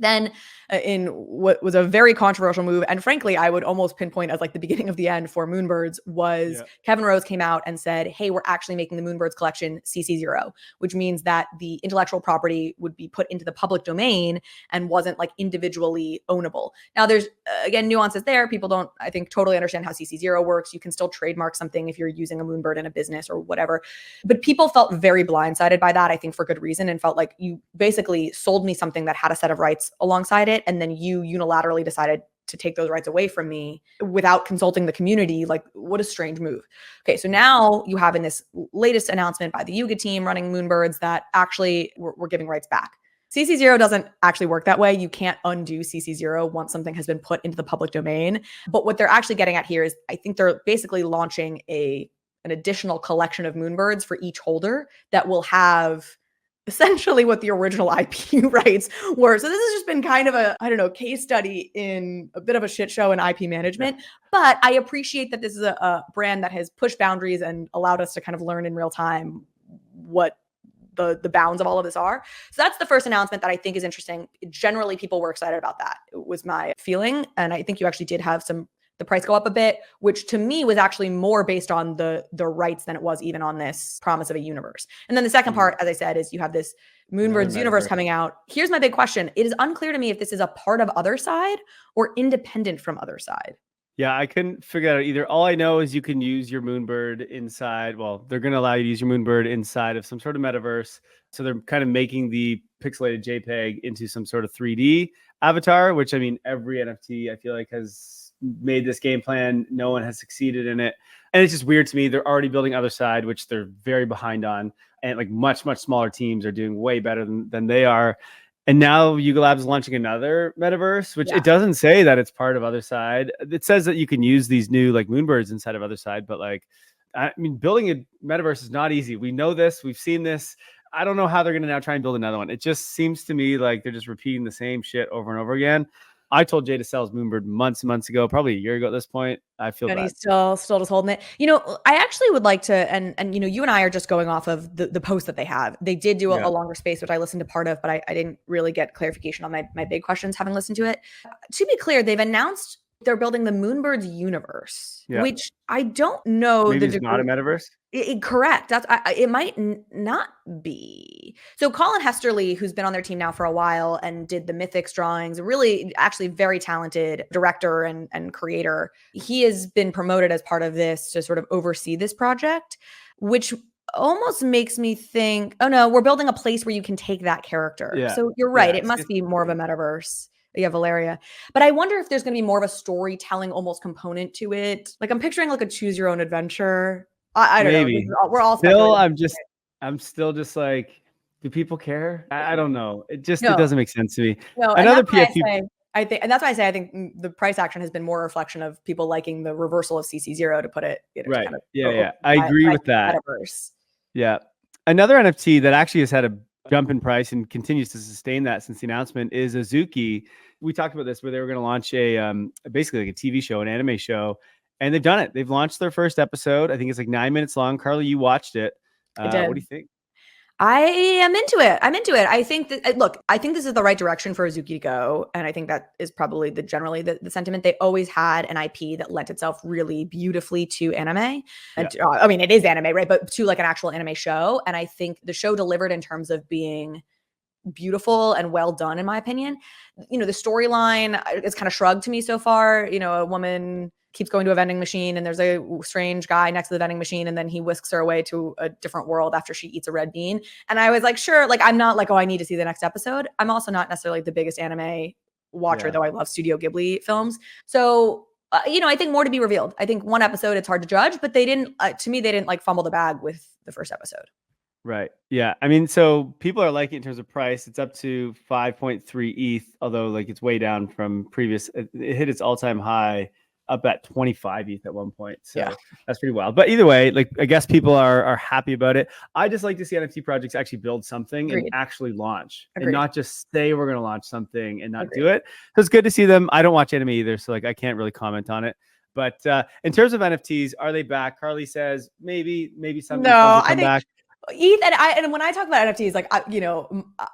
Then in what was a very controversial move, and frankly, I would almost pinpoint as like the beginning of the end for Moonbirds, was Kevin Rose came out and said, hey, we're actually making the Moonbirds collection CC0, which means that the intellectual property would be put into the public domain and wasn't like individually ownable. Now there's, again, nuances there. People don't, I think, totally understand how CC0 works. You can still trademark something if you're using a Moonbird in a business or whatever. But people felt very blindsided by that, I think for good reason, and felt like you basically sold me something that had a set of rights alongside it, and then you unilaterally decided to take those rights away from me without consulting the community. Like, what a strange move. Okay, so now you have in this latest announcement by the Yuga team running Moonbirds that actually we're giving rights back. CC0 doesn't actually work that way. You can't undo CC0 once something has been put into the public domain. But what they're actually getting at here is I think they're basically launching an additional collection of Moonbirds for each holder that will have essentially what the original IP rights were. So this has just been kind of a, I don't know, case study in a bit of a shit show in IP management. Yeah. But I appreciate that this is a brand that has pushed boundaries and allowed us to kind of learn in real time what the bounds of all of this are. So that's the first announcement that I think is interesting. Generally, people were excited about that. It was my feeling. And I think you actually did have the price go up a bit, which to me was actually more based on the rights than it was even on this promise of a universe. And then the second part, as I said, is you have this Moonbirds universe coming out. Here's my big question. It is unclear to me if this is a part of Other Side or independent from Other Side. Yeah, I couldn't figure out either. All I know is you can use your Moonbird inside. Well, they're going to allow you to use your Moonbird inside of some sort of metaverse. So they're kind of making the pixelated JPEG into some sort of 3D avatar, which I mean, every NFT I feel like has made this game plan. No one has succeeded in it. And it's just weird to me. They're already building Other Side, which they're very behind on. And like much, much smaller teams are doing way better than they are. And now Yuga Labs is launching another metaverse, which it doesn't say that it's part of Other Side. It says that you can use these new like Moonbirds inside of Other Side, but like, I mean, building a metaverse is not easy. We know this. We've seen this. I don't know how they're going to now try and build another one. It just seems to me like they're just repeating the same shit over and over again. I told Jay to sell his Moonbird months and months ago, probably a year ago at this point. I feel bad. He's still just holding it. You know, I actually would like to, and you know, you and I are just going off of the post that they have. They did do a longer space, which I listened to part of, but I didn't really get clarification on my big questions having listened to it. To be clear, they've announced they're building the Moonbirds universe, which I don't know. Maybe it's not a metaverse. Correct. That's it might not be. So Colin Hesterly, who's been on their team now for a while and did the Mythics drawings, really actually very talented director and creator. He has been promoted as part of this to sort of oversee this project, which almost makes me think, oh no, we're building a place where you can take that character. Yeah. So you're right. It must be more of a metaverse. Yeah, Valeria. But I wonder if there's going to be more of a storytelling almost component to it. Like I'm picturing like a choose your own adventure. I don't know. We're all still. I'm still just like, do people care? I don't know. It doesn't make sense to me. No, another PFP. I think, and that's why I say I think the price action has been more a reflection of people liking the reversal of CC0 to put it. Right. Kind of I agree with that. Metaverse. Yeah. Another NFT that actually has had a jump in price and continues to sustain that since the announcement is Azuki. We talked about this where they were going to launch a basically like a TV show, an anime show, and they've done it. They've launched their first episode. I think it's like 9 minutes long. Carly, you watched it. I did. What do you think? I am into it. I think that, look, I think this is the right direction for Azuki to go. And I think that is probably generally the sentiment. They always had an IP that lent itself really beautifully to anime. And I mean, it is anime, right? But to like an actual anime show. And I think the show delivered in terms of being beautiful and well done, in my opinion. You know, the storyline is kind of shrugged to me so far. You know, a woman keeps going to a vending machine and there's a strange guy next to the vending machine and then he whisks her away to a different world after she eats a red bean. And I was like, sure, like I'm not like, oh, I need to see the next episode. I'm also not necessarily the biggest anime watcher, though I love Studio Ghibli films. So, you know, I think more to be revealed. I think one episode, it's hard to judge, but they didn't, to me, they didn't like fumble the bag with the first episode. Right. Yeah. I mean, so people are liking it in terms of price. It's up to 5.3 ETH, although like it's way down from previous. It hit its all-time high up at 25 ETH at one point. So that's pretty wild. But either way, like I guess people are happy about it. I just like to see NFT projects actually build something and actually launch and not just say we're going to launch something and not do it. So it's good to see them. I don't watch anime either, so like I can't really comment on it. But in terms of NFTs, are they back? Carly says maybe some. No, I think back. ETH and when I talk about NFTs, like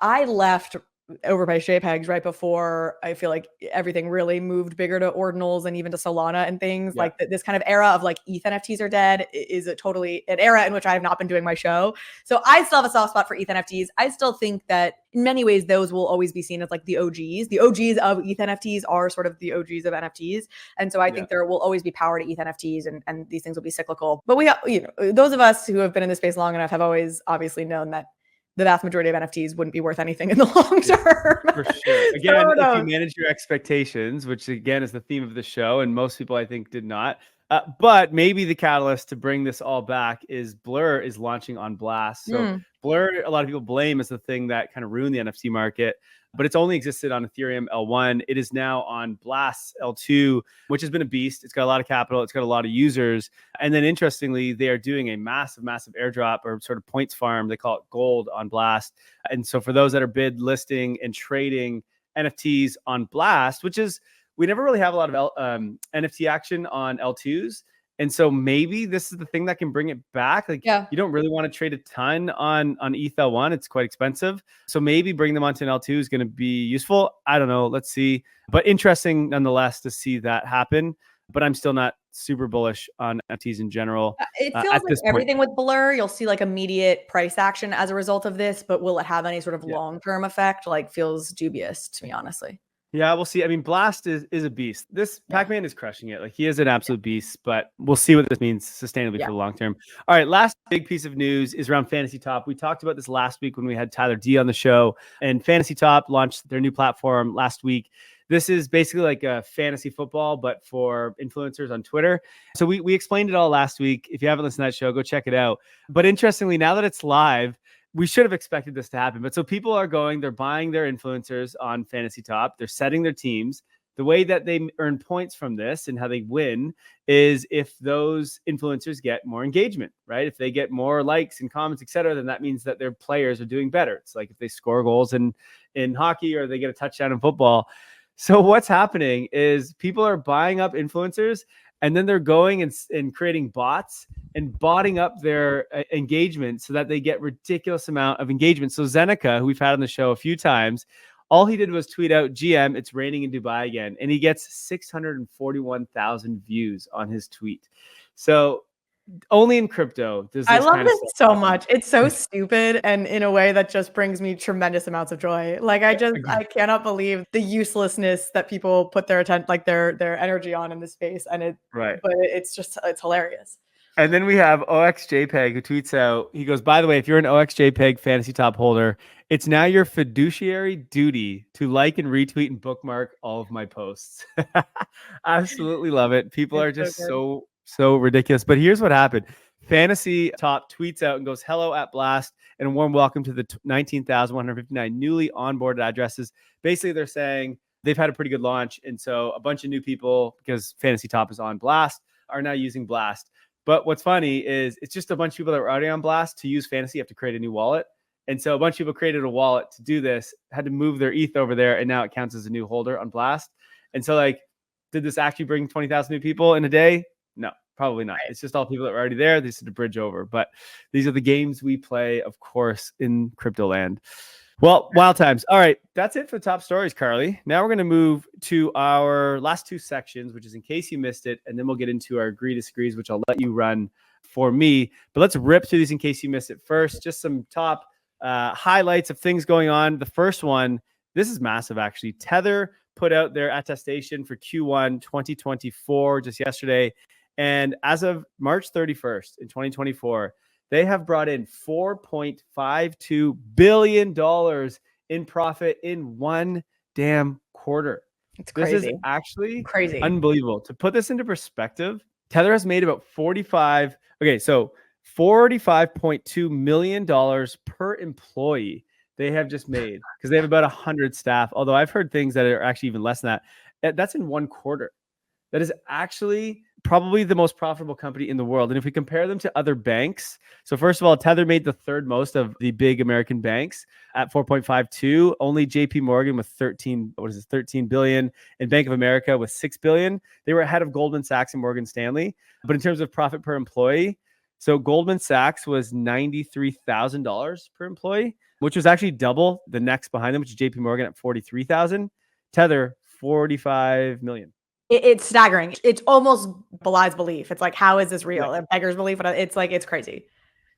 I left overpriced JPEGs right before I feel like everything really moved bigger to ordinals and even to Solana and things like this kind of era of like ETH NFTs are dead is totally an era in which I have not been doing my show. So I still have a soft spot for ETH NFTs. I still think that in many ways, those will always be seen as like the OGs. The OGs of ETH NFTs are sort of the OGs of NFTs. And so I think there will always be power to ETH NFTs and these things will be cyclical. But we, you know, those of us who have been in this space long enough have always obviously known that the vast majority of NFTs wouldn't be worth anything in the long term. For sure. Again, if you manage your expectations, which again is the theme of the show, and most people I think did not, But maybe the catalyst to bring this all back is Blur is launching on Blast. So Blur, a lot of people blame as the thing that kind of ruined the NFT market, but it's only existed on Ethereum L1. It is now on Blast L2, which has been a beast. It's got a lot of capital. It's got a lot of users. And then interestingly, they are doing a massive airdrop or sort of points farm. They call it gold on Blast. And so for those that are bid, listing, and trading NFTs on Blast, which is, we never really have a lot of NFT action on L2s. And so maybe this is the thing that can bring it back. Like, you don't really want to trade a ton on ETH L1. It's quite expensive. So maybe bring them onto an L2 is going to be useful. I don't know. Let's see. But interesting nonetheless to see that happen. But I'm still not super bullish on NFTs in general. It feels like everything with Blur, you'll see like immediate price action as a result of this. But will it have any sort of long-term effect? Like, feels dubious to me, honestly. Yeah, we'll see. I mean, Blast is a beast. This Pac-Man is crushing it. Like, he is an absolute beast, but we'll see what this means sustainably for the long term. All right, last big piece of news is around Fantasy.top. We talked about this last week when we had Tyler D on the show, and Fantasy.top launched their new platform last week. This is basically like a fantasy football, but for influencers on Twitter. So we explained it all last week. If you haven't listened to that show, go check it out. But interestingly, now that it's live, we should have expected this to happen. But so people are going, they're buying their influencers on Fantasy.top. They're setting their teams. The way that they earn points from this and how they win is if those influencers get more engagement, right? If they get more likes and comments, et cetera, then that means that their players are doing better. It's like if they score goals in hockey or they get a touchdown in football. So what's happening is people are buying up influencers, and then they're going and creating bots and botting up their engagement so that they get ridiculous amount of engagement. So Zeneca, who we've had on the show a few times, all he did was tweet out, GM, it's raining in Dubai again. And he gets 641,000 views on his tweet. So only in crypto does this I love this so happen. much. It's so stupid, and in a way that just brings me tremendous amounts of joy. Like, I cannot believe the uselessness that people put their their energy on in this space. And but it's hilarious. And then we have OXJPEG who tweets out, he goes, by the way, if you're an OXJPEG Fantasy.top holder, it's now your fiduciary duty to like and retweet and bookmark all of my posts. Absolutely love it. People are just so ridiculous. But here's what happened. Fantasy.top tweets out and goes, hello at Blast, and a warm welcome to the 19,159 newly onboarded addresses. Basically, they're saying they've had a pretty good launch. And so a bunch of new people, because Fantasy.top is on Blast, are now using Blast. But what's funny is it's just a bunch of people that were already on Blast. To use Fantasy, you have to create a new wallet. And so a bunch of people created a wallet to do this, had to move their ETH over there, and now it counts as a new holder on Blast. And so, like, did this actually bring 20,000 new people in a day? No, probably not. It's just all people that were already there. They just had to bridge over. But these are the games we play, of course, in crypto land. Well, wild times. All right, that's it for the top stories, Carly. Now we're going to move to our last two sections, which is in case you missed it, and then we'll get into our agree disagrees, which I'll let you run for me. But let's rip through these in case you missed it first. Just some top highlights of things going on. The first one, this is massive, actually. Tether put out their attestation for Q1 2024 just yesterday. And as of March 31st in 2024, they have brought in $4.52 billion in profit in one damn quarter. It's crazy. This is actually crazy. Unbelievable. To put this into perspective, Tether has made about $45.2 million per employee they have just made, because they have about 100 staff. Although I've heard things that are actually even less than that. That's in one quarter. That is actually probably the most profitable company in the world. And if we compare them to other banks, so first of all, Tether made the third most of the big American banks at 4.52. Only JP Morgan with 13 billion, and Bank of America with 6 billion. They were ahead of Goldman Sachs and Morgan Stanley. But in terms of profit per employee, so Goldman Sachs was $93,000 per employee, which was actually double the next behind them, which is JP Morgan at 43,000. Tether, 45 million. It's staggering. It's almost belies belief. It's like, how is this real? It beggars belief. It's like, it's crazy.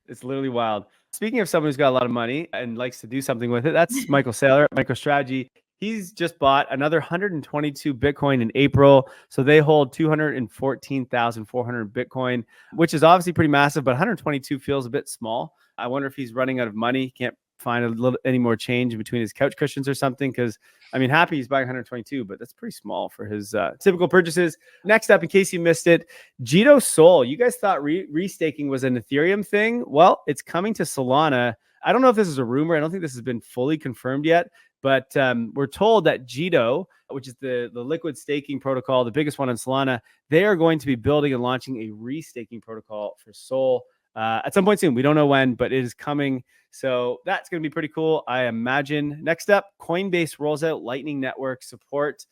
It's literally wild. Speaking of someone who's got a lot of money and likes to do something with it, that's Michael Saylor at MicroStrategy. He's just bought another 122 Bitcoin in April. So they hold 214,400 Bitcoin, which is obviously pretty massive, but 122 feels a bit small. I wonder if he's running out of money. Can't find a little any more change in between his couch cushions or something. Because I mean, happy he's buying 122, but that's pretty small for his typical purchases. Next up, in case you missed it, Jito Sol. You guys thought restaking was an Ethereum thing. Well, it's coming to Solana. I don't know if this is a rumor. I don't think this has been fully confirmed yet, but we're told that Jito, which is the liquid staking protocol, the biggest one on Solana, they are going to be building and launching a restaking protocol for Sol at some point soon. We don't know when, but it is coming. So that's going to be pretty cool, I imagine. Next up, Coinbase rolls out Lightning Network support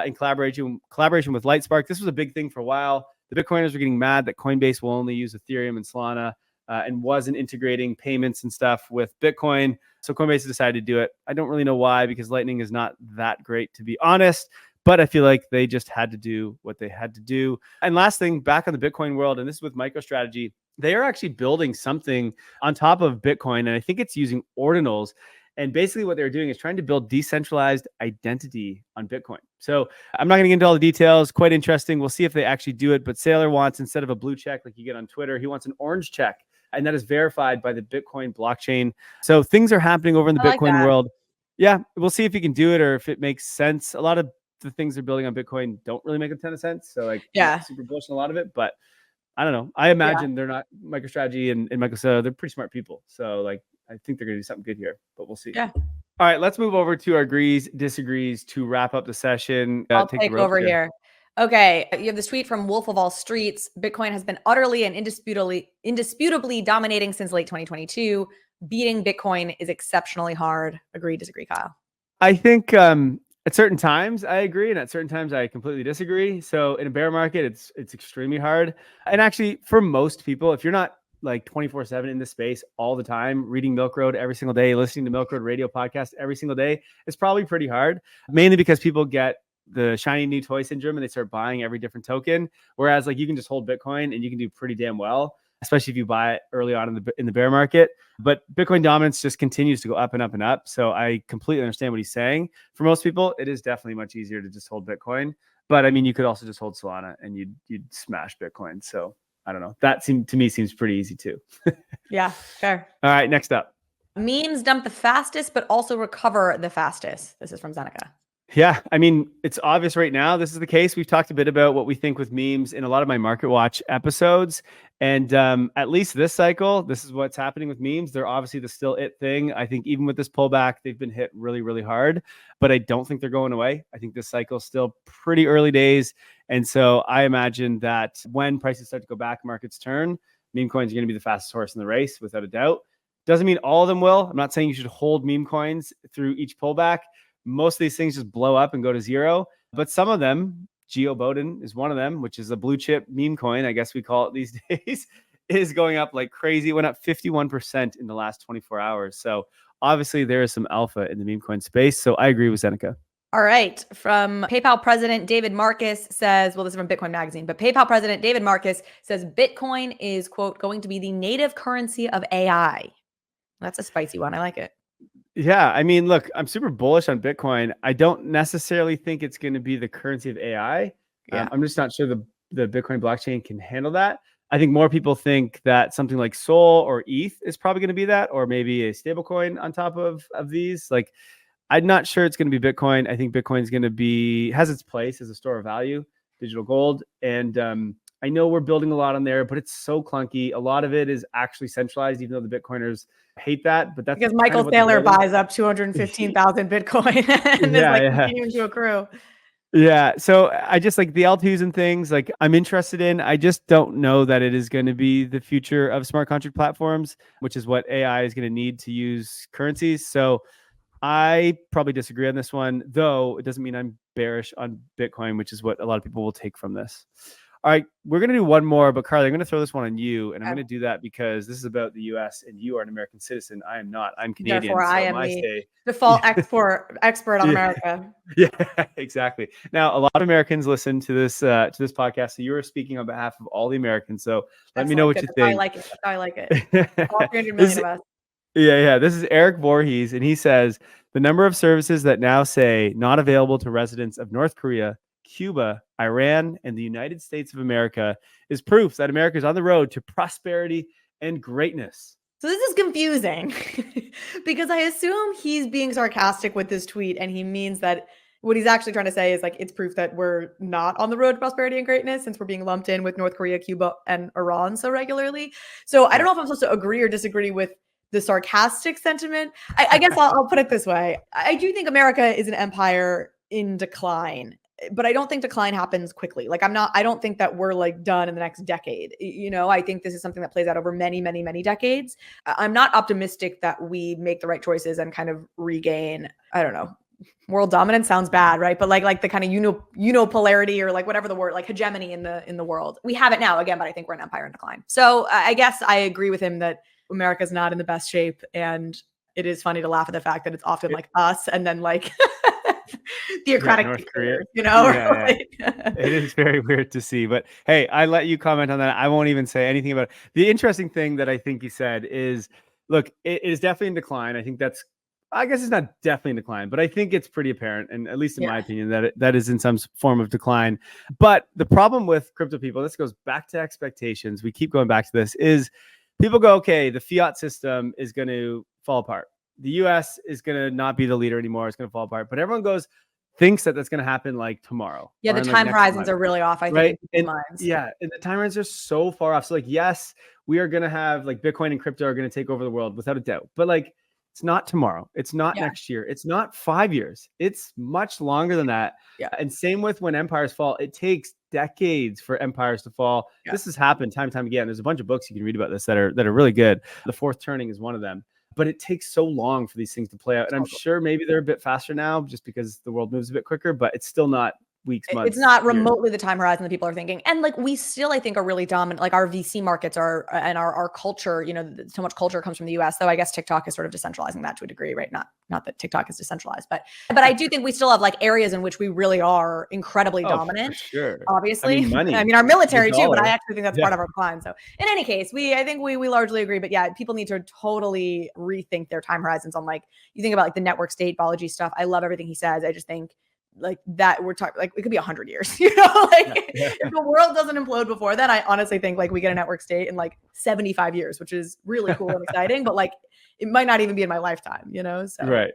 in collaboration with Lightspark. This was a big thing for a while. The Bitcoiners were getting mad that Coinbase will only use Ethereum and Solana and wasn't integrating payments and stuff with Bitcoin. So Coinbase decided to do it. I don't really know why, because Lightning is not that great, to be honest. But I feel like they just had to do what they had to do. And last thing, back on the Bitcoin world, and this is with MicroStrategy, they are actually building something on top of Bitcoin. And I think it's using ordinals. And basically what they're doing is trying to build decentralized identity on Bitcoin. So I'm not going to get into all the details. Quite interesting. We'll see if they actually do it. But Saylor wants, instead of a blue check like you get on Twitter, he wants an orange check. And that is verified by the Bitcoin blockchain. So things are happening over in the Bitcoin world. Yeah, we'll see if you can do it or if it makes sense. A lot of the things they're building on Bitcoin don't really make a ton of sense. So like, yeah, super bullish on a lot of it. But I don't know. I imagine they're not MicroStrategy and Microsoft. They're pretty smart people. So like, I think they're going to do something good here, but we'll see. Yeah. All right, let's move over to our agrees, disagrees to wrap up the session. I'll take over here. Okay, you have this tweet from Wolf of All Streets. Bitcoin has been utterly and indisputably dominating since late 2022. Beating Bitcoin is exceptionally hard. Agree, disagree, Kyle? I think at certain times I agree, and at certain times I completely disagree. So in a bear market, it's extremely hard. And actually, for most people, if you're not like 24/7 in this space all the time, reading Milk Road every single day, listening to Milk Road radio podcast every single day, it's probably pretty hard, mainly because people get the shiny new toy syndrome and they start buying every different token. Whereas like you can just hold Bitcoin and you can do pretty damn well, especially if you buy it early on in the bear market. But Bitcoin dominance just continues to go up and up and up. So I completely understand what he's saying. For most people, it is definitely much easier to just hold Bitcoin. But I mean, you could also just hold Solana and you'd smash Bitcoin. So I don't know. That to me seems pretty easy too. Yeah, fair. All right, next up. Memes dump the fastest, but also recover the fastest. This is from Zeneca. Yeah, I mean, it's obvious right now this is the case. We've talked a bit about what we think with memes in a lot of my Market Watch episodes. And at least this cycle, this is what's happening with memes. They're obviously the still it thing. I think even with this pullback, they've been hit really, really hard. But I don't think they're going away. I think this cycle is still pretty early days. And so I imagine that when prices start to go back, markets turn, meme coins are going to be the fastest horse in the race, without a doubt. Doesn't mean all of them will. I'm not saying you should hold meme coins through each pullback. Most of these things just blow up and go to zero. But some of them, Geo Bowden is one of them, which is a blue chip meme coin, I guess we call it these days, is going up like crazy. It went up 51% in the last 24 hours. So obviously there is some alpha in the meme coin space. So I agree with Zeneca. All right. From PayPal President David Marcus says, well, this is from Bitcoin Magazine, but PayPal President David Marcus says Bitcoin is, quote, going to be the native currency of AI. That's a spicy one. I like it. Yeah, I mean, look, I'm super bullish on Bitcoin. I don't necessarily think it's going to be the currency of AI. Yeah. I'm just not sure the Bitcoin blockchain can handle that. I think more people think that something like Sol or ETH is probably going to be that, or maybe a stable coin on top of these. Like, I'm not sure it's going to be Bitcoin. I think Bitcoin is going to has its place as a store of value, digital gold. And I know we're building a lot on there, but it's so clunky. A lot of it is actually centralized, even though the Bitcoiners hate that. But that's because Michael Saylor buys up 215,000 Bitcoin and is continuing to accrue. Yeah. So I just like the L2s and things like I'm interested in. I just don't know that it is going to be the future of smart contract platforms, which is what AI is going to need to use currencies. So I probably disagree on this one, though it doesn't mean I'm bearish on Bitcoin, which is what a lot of people will take from this. All right, we're going to do one more, but Carly, I'm going to throw this one on you, and I'm going to do that because this is about the U.S. and you are an American citizen. I am not. I'm Canadian. Therefore, I am the default expert on America. Yeah, exactly. Now, a lot of Americans listen to this podcast, so you are speaking on behalf of all the Americans. So let me know what you think. I like it. I like it. All 300 million of us. Yeah. This is Eric Voorhees, and he says the number of services that now say not available to residents of North Korea, Cuba, Iran, and the United States of America is proof that America is on the road to prosperity and greatness. So this is confusing because I assume he's being sarcastic with this tweet and he means that what he's actually trying to say is like, it's proof that we're not on the road to prosperity and greatness since we're being lumped in with North Korea, Cuba, and Iran so regularly. So I don't know if I'm supposed to agree or disagree with the sarcastic sentiment. I guess I'll put it this way. I do think America is an empire in decline, but I don't think decline happens quickly. Like I don't think that we're like done in the next decade. I think this is something that plays out over many, many, many decades. I'm not optimistic that we make the right choices and kind of regain, I don't know, world dominance sounds bad, right? But like the kind of unipolarity or like whatever the word, like hegemony in the world. We have it now again, but I think we're an empire in decline. So I guess I agree with him that America's not in the best shape, and it is funny to laugh at the fact that it's often like us and then like theocratic North Korea. Like, it is very weird to see. But hey, I let you comment on that. I won't even say anything about it. The interesting thing that I think you said is, look, it is definitely in decline. I guess it's not definitely in decline, but I think it's pretty apparent, and at least in my opinion, that that is in some form of decline. But the problem with crypto people, this goes back to expectations. We keep going back to this, is people go, okay, the fiat system is going to fall apart. The US is going to not be the leader anymore. It's going to fall apart. But everyone thinks that that's going to happen like tomorrow. Yeah, the time horizons are really off, I think. Right? And the time horizons are so far off. So like, yes, we are going to have like Bitcoin and crypto are going to take over the world without a doubt. But like, it's not tomorrow. It's not next year. It's not 5 years. It's much longer than that. Yeah. And same with when empires fall. It takes decades for empires to fall. Yeah. This has happened time and time again. There's a bunch of books you can read about this that are really good. The Fourth Turning is one of them. But it takes so long for these things to play out. And I'm sure maybe they're a bit faster now just because the world moves a bit quicker, but it's still not weeks, months. It's not remotely the time horizon that people are thinking. And like, we still, I think, are really dominant. Like our VC markets are, and our culture, so much culture comes from the US, though I guess TikTok is sort of decentralizing that to a degree, right? Not that TikTok is decentralized, but I do think we still have like areas in which we really are incredibly dominant. For sure. Obviously. I mean, our military too, but I actually think that's part of our decline. So in any case, I think we largely agree, but yeah, people need to totally rethink their time horizons on like, you think about like the network state, Balaji stuff. I love everything he says. I just think like that we're talking like it could be 100 years, if the world doesn't implode before then. I honestly think like we get a network state in like 75 years, which is really cool and exciting, but like it might not even be in my lifetime, so right.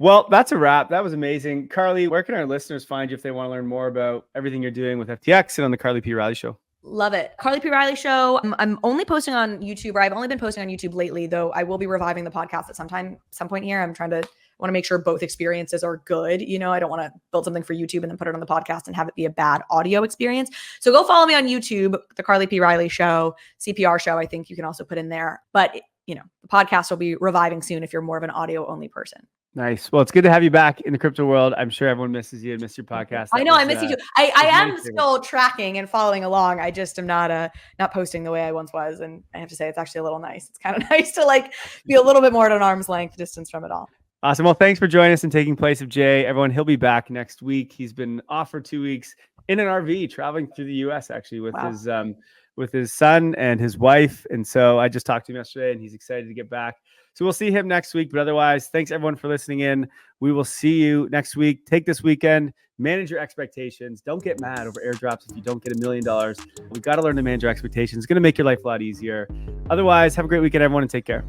Well, that's a wrap. That was amazing. Carly, where can our listeners find you if they want to learn more about everything you're doing with FTX and on the Carly P. Reilly Show? Love it. Carly P. Reilly Show. I'm only posting on YouTube, or I've only been posting on YouTube lately, though I will be reviving the podcast at some point here. I want to make sure both experiences are good. I don't want to build something for YouTube and then put it on the podcast and have it be a bad audio experience. So go follow me on YouTube, the Carly P. Reilly Show, CPR Show. I think you can also put in there, but the podcast will be reviving soon if you're more of an audio only person. Nice. Well, it's good to have you back in the crypto world. I'm sure everyone misses you and miss your podcast. I know, I miss you too. I am still tracking and following along. I just am not posting the way I once was. And I have to say, it's actually a little nice. It's kind of nice to like be a little bit more at an arm's length distance from it all. Awesome. Well, thanks for joining us and taking place of Jay. Everyone, he'll be back next week. He's been off for 2 weeks in an RV traveling through the US actually with his son and his wife. And so I just talked to him yesterday and he's excited to get back. So we'll see him next week. But otherwise, thanks everyone for listening in. We will see you next week. Take this weekend, manage your expectations. Don't get mad over airdrops if you don't get $1 million. We've got to learn to manage our expectations. It's going to make your life a lot easier. Otherwise, have a great weekend, everyone, and take care.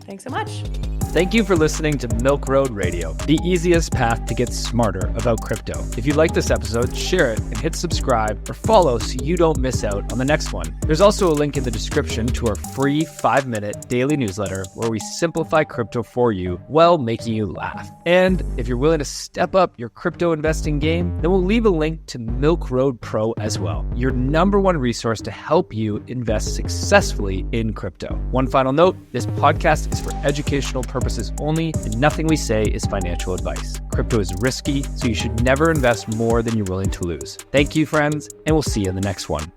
Thanks so much. Thank you for listening to Milk Road Radio, the easiest path to get smarter about crypto. If you like this episode, share it and hit subscribe or follow so you don't miss out on the next one. There's also a link in the description to our free 5-minute daily newsletter where we simplify crypto for you while making you laugh. And if you're willing to step up your crypto investing game, then we'll leave a link to Milk Road Pro as well, your #1 resource to help you invest successfully in crypto. One final note, this podcast is for educational purposes only, and nothing we say is financial advice. Crypto is risky, so you should never invest more than you're willing to lose. Thank you, friends, and we'll see you in the next one.